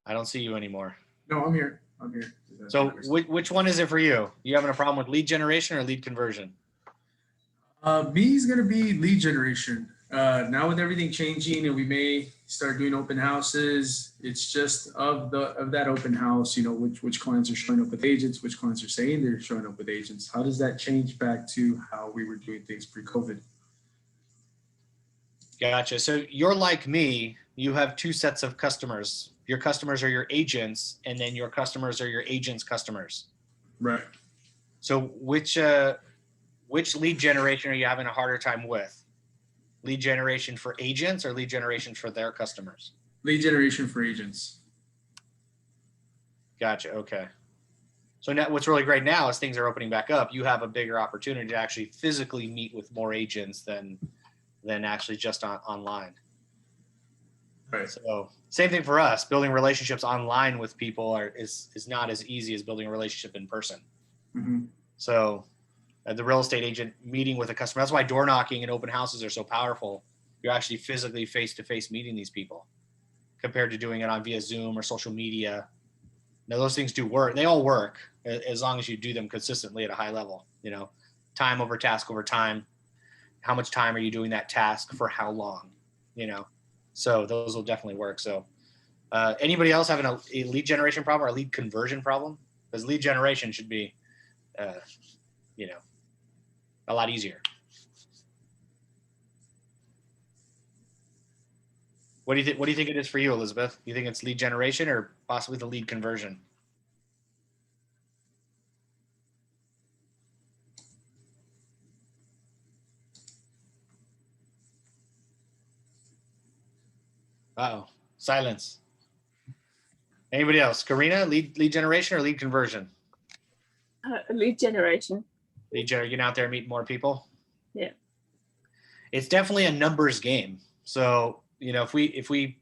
I don't see you anymore. No, I'm here. I'm here. So which one is it for you? You having a problem with lead generation or lead conversion? B is going to be lead generation. Now with everything changing and we may start doing open houses, it's just of that open house, you know, which clients are showing up with agents, which clients are saying they're showing up with agents. How does that change back to how we were doing things pre-COVID? Gotcha. So you're like me, you have 2 sets of customers. Your customers are your agents, and then your customers are your agents' customers. Right. So which lead generation are you having a harder time with? Lead generation for agents or lead generation for their customers? Lead generation for agents. Gotcha. Okay. So now what's really great now is things are opening back up. You have a bigger opportunity to actually physically meet with more agents than actually just online. Right. So same thing for us. Building relationships online with people is not as easy as building a relationship in person. Mm-hmm. So the real estate agent meeting with a customer, that's why door knocking and open houses are so powerful. You're actually physically face-to-face meeting these people compared to doing it on via Zoom or social media. Now those things do work. They all work as long as you do them consistently at a high level, you know, time over task over time. How much time are you doing that task for how long, you know? So those will definitely work. So anybody else having a lead generation problem or a lead conversion problem? Because lead generation should be, you know, a lot easier. What do you think it is for you, Elizabeth? You think it's lead generation or possibly the lead conversion? Uh-oh, silence. Anybody else? Karina, lead generation or lead conversion? Lead generation. Getting out there meeting more people. Yeah. It's definitely a numbers game. So, you know, if we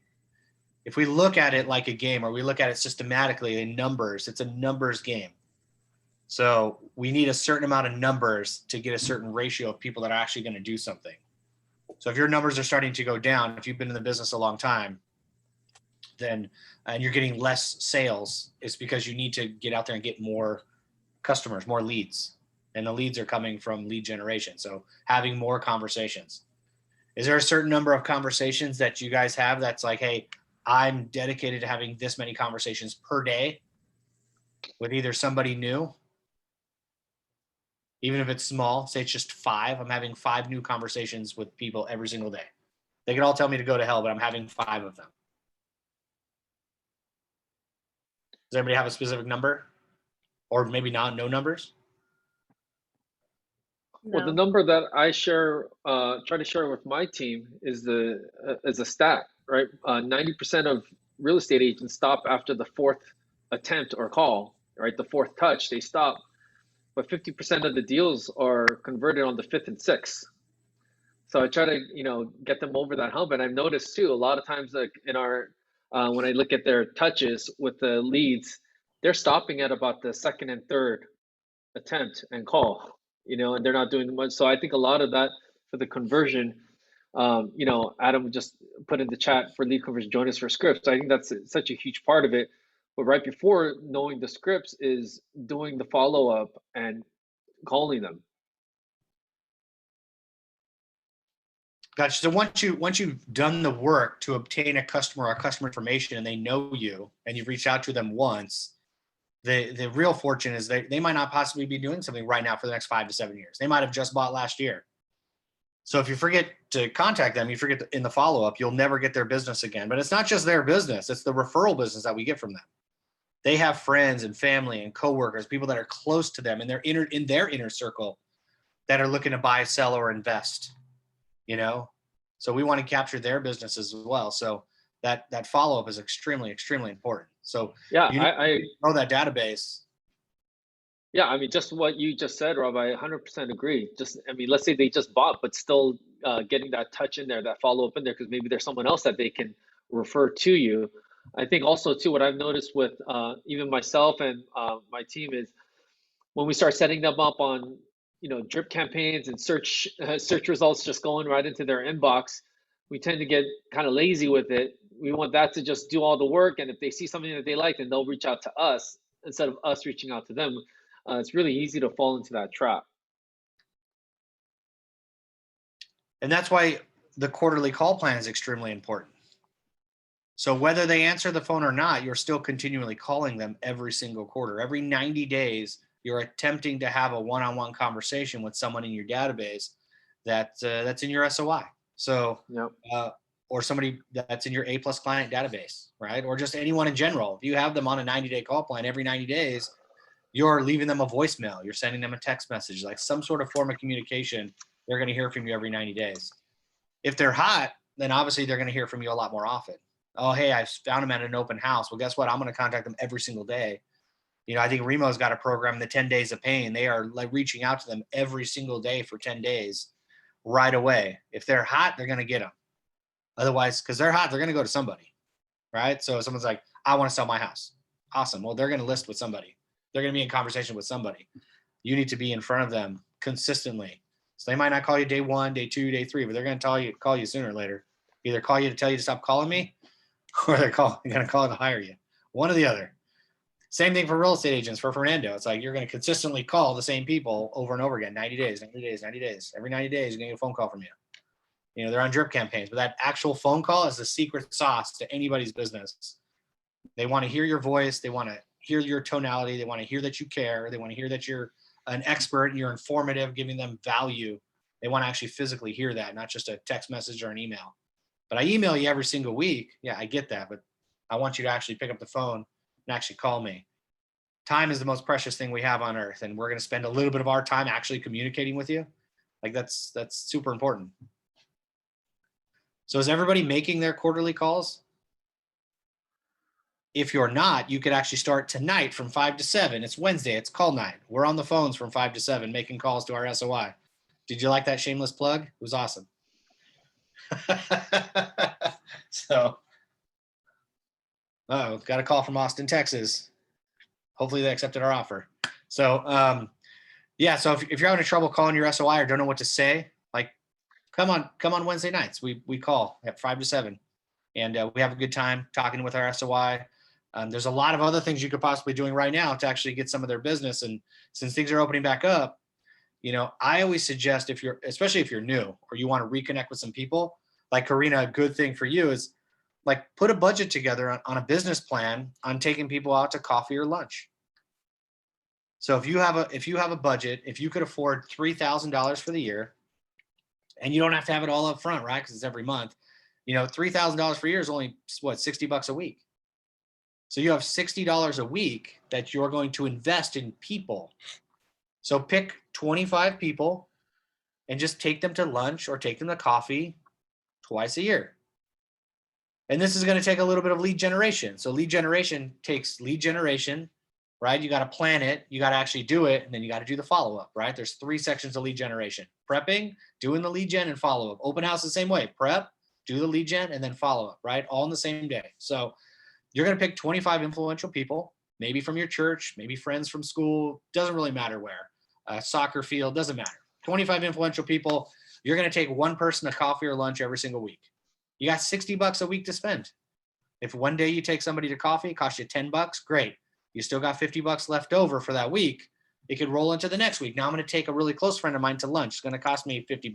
look at it like a game or we look at it systematically in numbers, it's a numbers game. So we need a certain amount of numbers to get a certain ratio of people that are actually going to do something. So if your numbers are starting to go down, if you've been in the business a long time, then and you're getting less sales, it's because you need to get out there and get more customers, more leads. And the leads are coming from lead generation. So having more conversations. Is there a certain number of conversations that you guys have that's like, hey, I'm dedicated to having this many conversations per day with either somebody new, even if it's small, say it's just 5, I'm having 5 new conversations with people every single day. They can all tell me to go to hell, but I'm having 5 of them. Does anybody have a specific number? Or maybe no numbers? Well, the No. number that I share, try to share with my team is a stat, right? 90% of real estate agents stop after the fourth attempt or call, right? The fourth touch, they stop. But 50% of the deals are converted on the fifth and sixth. So I try to, get them over that hump. And I've noticed too, a lot of times, like in our, when I look at their touches with the leads, they're stopping at about the second and third attempt and call, and they're not doing much. So I think a lot of that for the conversion, Adam just put in the chat for lead conversion, join us for scripts. I think that's such a huge part of it. But right before knowing the scripts is doing the follow up and calling them. Gotcha. So once you've done the work to obtain a customer or customer information and they know you and you've reached out to them once, the real fortune is they might not possibly be doing something right now for the next 5 to 7 years. They might have just bought last year. So if you forget to contact them, you forget in the follow-up, you'll never get their business again. But it's not just their business, it's the referral business that we get from them. They have friends and family and coworkers, people that are close to them in their inner circle that are looking to buy, sell, or invest. So we want to capture their business as well. So that follow-up is extremely, extremely important. So yeah, I know that database. Yeah, I mean, just what you just said, Rob, I 100% agree. Let's say they just bought, but still getting that touch in there, that follow-up in there, because maybe there's someone else that they can refer to you. I think also too, what I've noticed with even myself and my team is when we start setting them up on drip campaigns and search results just going right into their inbox, we tend to get kind of lazy with it. We want that to just do all the work, and if they see something that they like, then they'll reach out to us instead of us reaching out to them. It's really easy to fall into that trap. And that's why the quarterly call plan is extremely important. So whether they answer the phone or not, you're still continually calling them every single quarter. Every 90 days, you're attempting to have a one-on-one conversation with someone in your database that's in your SOI. So, yep. Or somebody that's in your A+ client database, right? Or just anyone in general. If you have them on a 90-day call plan, every 90 days, you're leaving them a voicemail. You're sending them a text message, like some sort of form of communication. They're going to hear from you every 90 days. If they're hot, then obviously they're going to hear from you a lot more often. Oh, hey, I found them at an open house. Well, guess what? I'm going to contact them every single day. I think Remo's got a program, the 10 Days of Pain. They are like reaching out to them every single day for 10 days right away. If they're hot, they're going to get them. Otherwise, because they're hot, they're going to go to somebody, right? So someone's like, I want to sell my house. Awesome. Well, they're going to list with somebody. They're going to be in conversation with somebody. You need to be in front of them consistently. So they might not call you day 1, day 2, day 3, but they're going to call you sooner or later. Either call you to tell you to stop calling me, or they're going to call to hire you. One or the other. Same thing for real estate agents, for Fernando. It's like you're going to consistently call the same people over and over again, 90 days, 90 days, 90 days. Every 90 days, you're going to get a phone call from you. They're on drip campaigns, but that actual phone call is the secret sauce to anybody's business. They want to hear your voice. They want to hear your tonality. They want to hear that you care. They want to hear that you're an expert and you're informative, giving them value. They want to actually physically hear that, not just a text message or an email. But I email you every single week. Yeah, I get that. But I want you to actually pick up the phone and actually call me. Time is the most precious thing we have on earth. And we're going to spend a little bit of our time actually communicating with you. Like that's super important. So is everybody making their quarterly calls? If you're not, you could actually start tonight from 5 to 7. It's Wednesday. It's call night. We're on the phones from 5 to 7 making calls to our SOI. Did you like that shameless plug? It was awesome. So, got a call from Austin, Texas. Hopefully they accepted our offer. So, yeah. So if you're having trouble calling your SOI or don't know what to say, like, come on Wednesday nights. We call at 5 to 7, and we have a good time talking with our SOI. There's a lot of other things you could possibly be doing right now to actually get some of their business. And since things are opening back up, I always suggest especially if you're new or you want to reconnect with some people, like Karina, a good thing for you is like put a budget together on a business plan on taking people out to coffee or lunch. So if you have a budget, if you could afford $3,000 for the year, and you don't have to have it all up front, right? Because it's every month, $3,000 for a year is only what, $60 a week. So you have $60 a week that you're going to invest in people. So pick 25 people and just take them to lunch or take them to coffee twice a year. And this is going to take a little bit of lead generation. So lead generation takes lead generation, right? You got to plan it, you got to actually do it, and then you got to do the follow-up, right? There's 3 sections of lead generation: prepping, doing the lead gen, and follow-up. Open house the same way: prep, do the lead gen, and then follow-up, right? All in the same day. So you're going to pick 25 influential people, maybe from your church, maybe friends from school, doesn't really matter where, soccer field, doesn't matter. 25 influential people. You're going to take one person to coffee or lunch every single week. You got $60 a week to spend. If one day you take somebody to coffee, it costs you $10, great. You still got $50 left over for that week. It could roll into the next week. Now I'm going to take a really close friend of mine to lunch. It's going to cost me $50.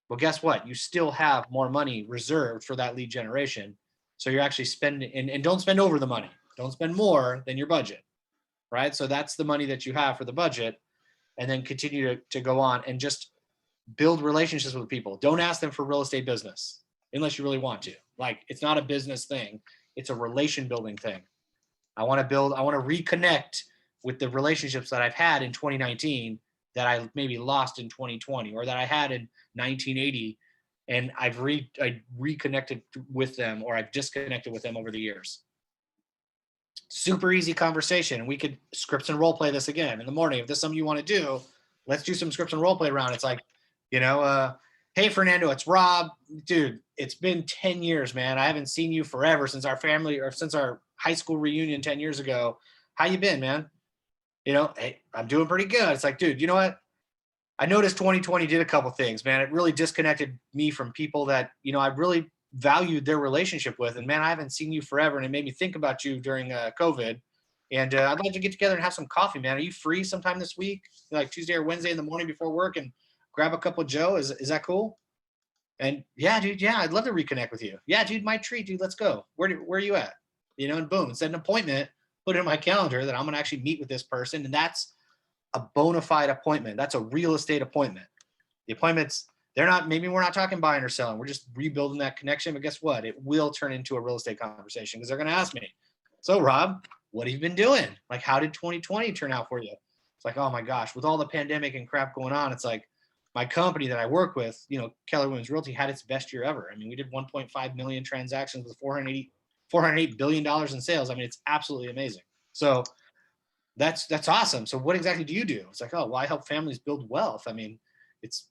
Well, guess what? You still have more money reserved for that lead generation. So you're actually spending, and don't spend over the money. Don't spend more than your budget, right? So that's the money that you have for the budget, and then continue to go on and just build relationships with people. Don't ask them for real estate business unless you really want to. Like, it's not a business thing. It's a relation building thing. I want to reconnect with the relationships that I've had in 2019 that I maybe lost in 2020, or that I had in 1980. And I reconnected with them, or I've disconnected with them over the years. Super easy conversation. We could scripts and role play this again in the morning. If this is something you want to do, let's do some scripts and role play around. It's like, hey, Fernando, it's Rob. Dude, it's been 10 years, man. I haven't seen you forever since since our high school reunion 10 years ago. How you been, man? Hey, I'm doing pretty good. It's like, dude, you know what? I noticed 2020 did a couple things, man. It really disconnected me from people that, I really valued their relationship with. And man, I haven't seen you forever. And it made me think about you during COVID. And I'd like to get together and have some coffee, man. Are you free sometime this week? Like Tuesday or Wednesday in the morning before work, and grab a cup of Joe? Is that cool? And yeah, dude, yeah, I'd love to reconnect with you. Yeah, dude, my treat, dude, let's go. Where are you at? And boom, set an appointment, put it in my calendar that I'm going to actually meet with this person. And that's a bona fide appointment. That's a real estate appointment. The appointments, maybe we're not talking buying or selling. We're just rebuilding that connection. But guess what? It will turn into a real estate conversation, because they're going to ask me, so Rob, what have you been doing? Like, how did 2020 turn out for you? It's like, oh my gosh, with all the pandemic and crap going on, it's like, my company that I work with, Keller Williams Realty, had its best year ever. I mean, we did 1.5 million transactions with $408 billion in sales. I mean, it's absolutely amazing. So that's awesome. So what exactly do you do? It's like, oh, well, I help families build wealth. I mean, it's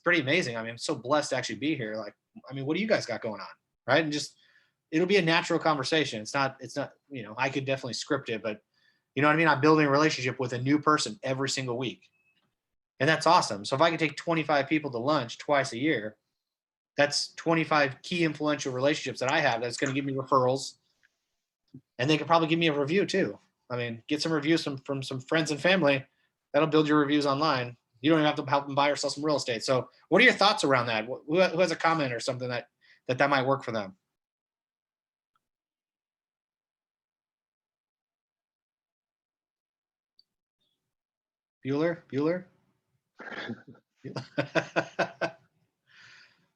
pretty amazing. I mean, I'm so blessed to actually be here. Like, I mean, what do you guys got going on? Right. And just, it'll be a natural conversation. It's not, I could definitely script it, but you know what I mean? I'm building a relationship with a new person every single week. And that's awesome. So if I can take 25 people to lunch twice a year, that's 25 key influential relationships that I have that's going to give me referrals. And they could probably give me a review too. I mean, get some reviews from some friends and family. That'll build your reviews online. You don't even have to help them buy or sell some real estate. So what are your thoughts around that? Who has a comment or something that might work for them? Bueller?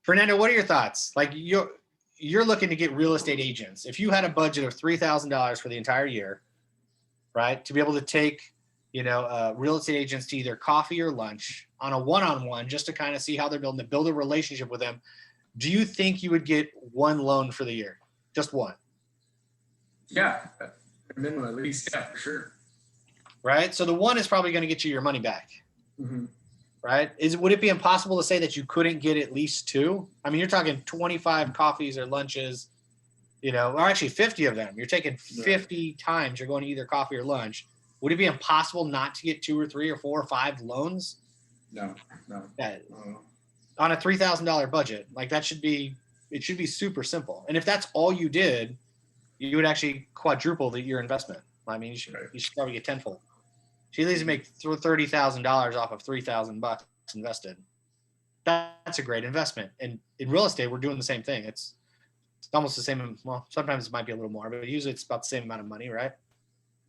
Fernando, what are your thoughts? Like, you're looking to get real estate agents. If you had a budget of $3,000 for the entire year, right, to be able to take, real estate agents to either coffee or lunch on a one-on-one, just to kind of see how they're building, to build a relationship with them, do you think you would get one loan for the year? Just one? Yeah, minimum at least. Yeah, for sure. Right. So the one is probably going to get you your money back. Mm-hmm. Right. Would it be impossible to say that you couldn't get at least two? I mean, you're talking 25 coffees or lunches, or actually 50 of them. You're taking 50 times you're going to either coffee or lunch. Would it be impossible not to get 2 or 3 or 4 or 5 loans? No. On a $3,000 budget, like it should be super simple. And if that's all you did, you would actually quadruple your investment. I mean, you should probably get tenfold. She needs to make $30,000 off of $3,000 invested. That's a great investment. And in real estate, we're doing the same thing. It's almost the same. Well, sometimes it might be a little more, but usually it's about the same amount of money, right?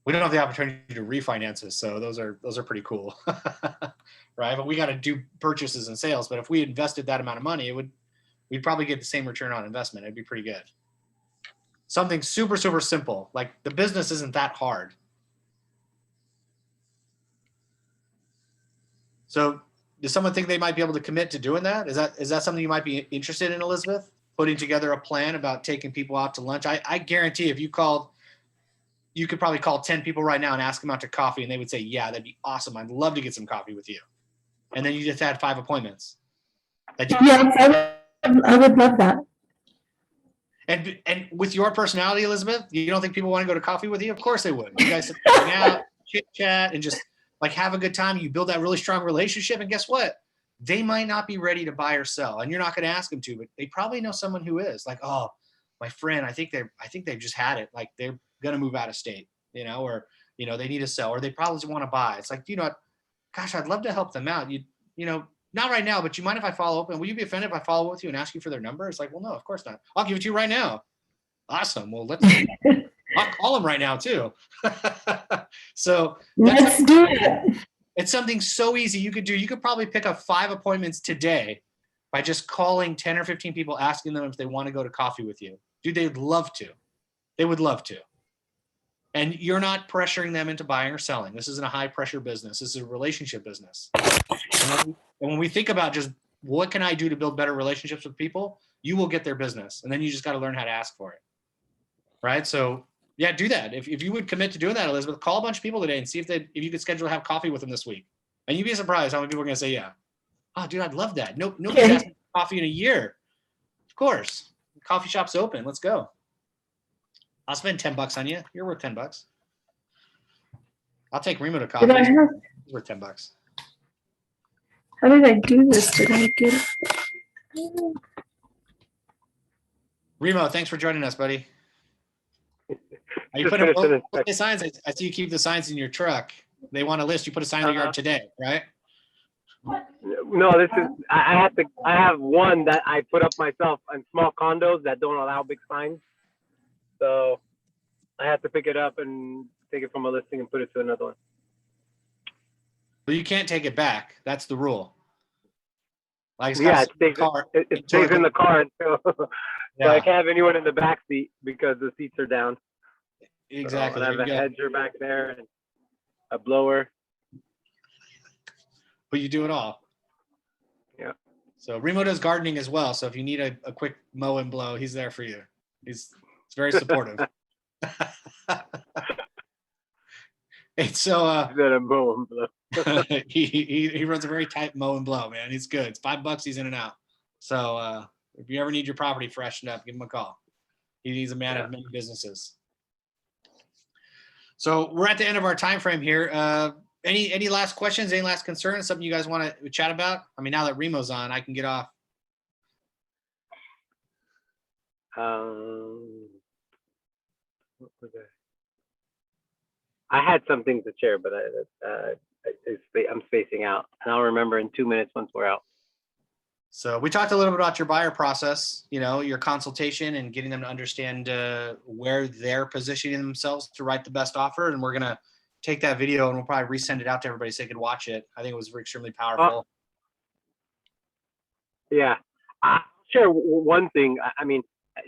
We don't have the opportunity to refinance this, so those are pretty cool, right? But we got to do purchases and sales. But if we invested that amount of money, we'd probably get the same return on investment. It'd be pretty good. Something super, super simple. Like, the business isn't that hard. So does someone think they might be able to commit to doing that? Is that something you might be interested in, Elizabeth? Putting together a plan about taking people out to lunch? I guarantee if you called, you could probably call 10 people right now and ask them out to coffee, and they would say, yeah, that'd be awesome. I'd love to get some coffee with you. And then you just had 5 appointments. Yes, I would love that. And with your personality, Elizabeth, you don't think people want to go to coffee with you? Of course they would. You guys hang out, chit chat, and just like have a good time. You build that really strong relationship, and guess what? They might not be ready to buy or sell, and you're not going to ask them to, but they probably know someone who is. Like, oh, my friend, I think they've just had it. Like they're going to move out of state, or they need to sell, or they probably want to buy. It's like, gosh, I'd love to help them out. Not right now, but you mind if I follow up? And will you be offended if I follow up with you and ask you for their number? It's like, well, no, of course not. I'll give it to you right now. Awesome. Well, I'll call them right now too. So Let's do it. it's something so easy you could do. You could probably pick up 5 appointments today by just calling 10 or 15 people, asking them if they want to go to coffee with you. Dude, they'd love to. They would love to. And you're not pressuring them into buying or selling. This isn't a high pressure business. This is a relationship business. And when we think about just what can I do to build better relationships with people, you will get their business. And then you just got to learn how to ask for it. Right? So yeah, do that. If you would commit to doing that, Elizabeth, call a bunch of people today and see if you could schedule to have coffee with them this week. And you'd be surprised how many people are going to say, yeah. Oh, dude, I'd love that. Nobody's asked me for coffee in a year. Of course. The coffee shop's open. Let's go. I'll spend $10 on you. You're worth $10. I'll take Remo to coffee. He's worth $10. How did I do this? Did I get it? Remo, thanks for joining us, buddy. Are you putting up the signs? I see you keep the signs in your truck. They want a list. You put a sign in the yard today, right? No, this is I have one that I put up myself on small condos that don't allow big signs. So I have to pick it up and take it from a listing and put it to another one. But you can't take it back. That's the rule. Like Yeah, it stays in the car until Yeah. so I can't have anyone in the back seat because the seats are down. Exactly. So I have There a you go. hedger back there and a blower. But you do it all. Yeah. So Remo does gardening as well. So if you need a quick mow and blow, he's there for you. He's very supportive. And so That a mow and blow. he runs a very tight mow and blow, man. He's good. It's $5. He's in and out. So if you ever need your property freshened up, give him a call. He's a man of many businesses. So we're at the end of our time frame here. Any last questions? Any last concerns? Something you guys want to chat about? I mean, now that Remo's on, I can get off. What was that? I had something to share, but I'm spacing out, and I'll remember in 2 minutes once we're out. So we talked a little bit about your buyer process, your consultation and getting them to understand where they're positioning themselves to write the best offer. And we're going to take that video and we'll probably resend it out to everybody so they could watch it. I think it was extremely powerful. Yeah, I'll share one thing. I mean,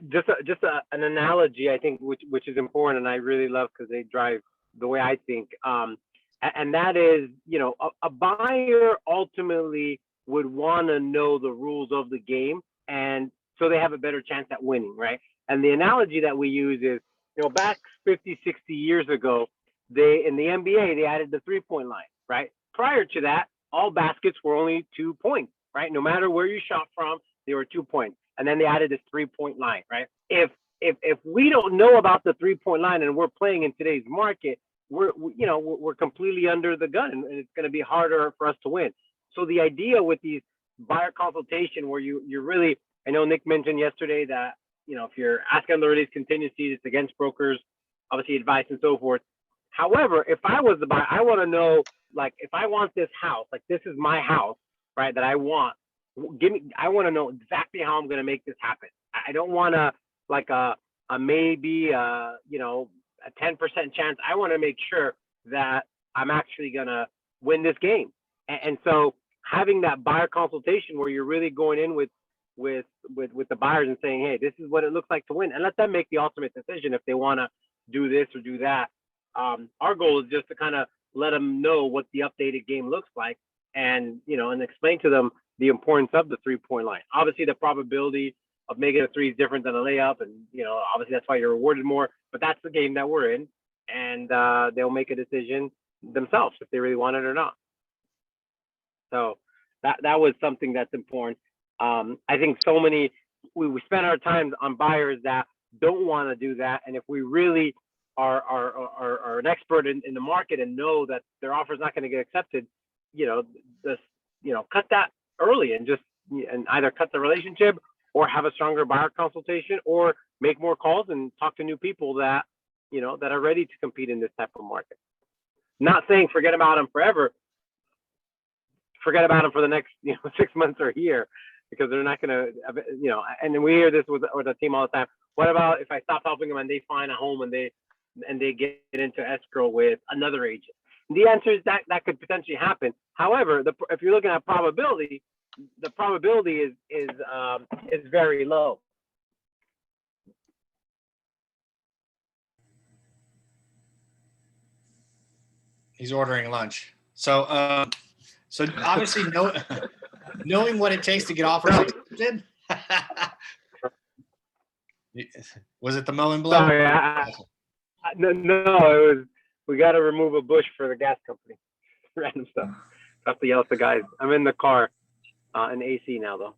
just an analogy, I think, which is important, and I really love because they drive the way I think. And that is, a buyer ultimately would want to know the rules of the game, and so they have a better chance at winning, right? And the analogy that we use is, back 50, 60 years ago, in the NBA, they added the 3-point line, right? Prior to that, all baskets were only 2 points, right? No matter where you shot from, they were 2 points. And then they added this 3-point line, right? If we don't know about the 3-point line and we're playing in today's market, we're completely under the gun, and it's going to be harder for us to win. So the idea with these buyer consultation, where you're really, I know Nick mentioned yesterday that, if you're asking them to release contingencies, it's against brokers, obviously advice and so forth. However, if I was the buyer, I want to know, like, if I want this house, like this is my house, right, that I want, I want to know exactly how I'm going to make this happen. I don't want to, like maybe, a 10% chance. I want to make sure that I'm actually going to win this game. And so having that buyer consultation where you're really going in with the buyers and saying, hey, this is what it looks like to win, and let them make the ultimate decision if they want to do this or do that. Our goal is just to kind of let them know what the updated game looks like, and and explain to them the importance of the 3-point line. Obviously, the probability of making a three is different than a layup, and obviously that's why you're rewarded more. But that's the game that we're in, and they'll make a decision themselves if they really want it or not. So that was something that's important. I think we spend our time on buyers that don't want to do that, and if we really are an expert in the market and know that their offer is not going to get accepted, cut that early and either cut the relationship or have a stronger buyer consultation or make more calls and talk to new people that that are ready to compete in this type of market. Not saying forget about them forever. Forget about them for the next 6 months or a year, because they're not going to and we hear this with the team all the time. What about if I stop helping them and they find a home and they get into escrow with another agent? The answer is that could potentially happen. However, if you're looking at probability, the probability is very low. He's ordering lunch. So obviously knowing what it takes to get offers accepted. Was it the mow and blow? Sorry, no, it was, we got to remove a bush for the gas company. Random stuff. Have to yell at the guys. I'm in the car, in AC now though.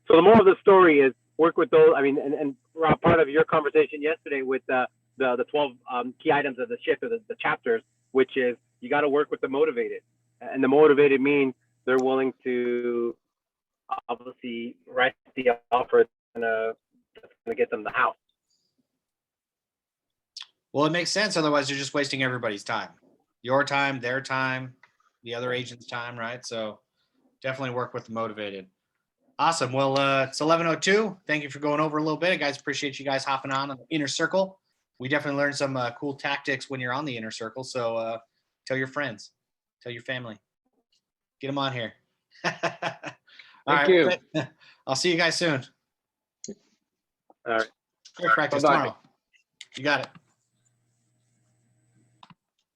So the moral of the story is work with those. I mean, and Rob, part of your conversation yesterday with the 12 key items of the shift of the chapters, which is you got to work with the motivated, and the motivated means they're willing to obviously write the offer that's gonna get them the house. Well, it makes sense. Otherwise, you're just wasting everybody's time. Your time, their time, the other agent's time, right? So definitely work with the motivated. Awesome. Well, it's 11:02. Thank you for going over a little bit. Guys, appreciate you guys hopping on the Inner Circle. We definitely learned some cool tactics when you're on the Inner Circle. So tell your friends, tell your family, get them on here. Thank you. I'll see you guys soon. All right. Great practice Bye-bye. tomorrow. You got it.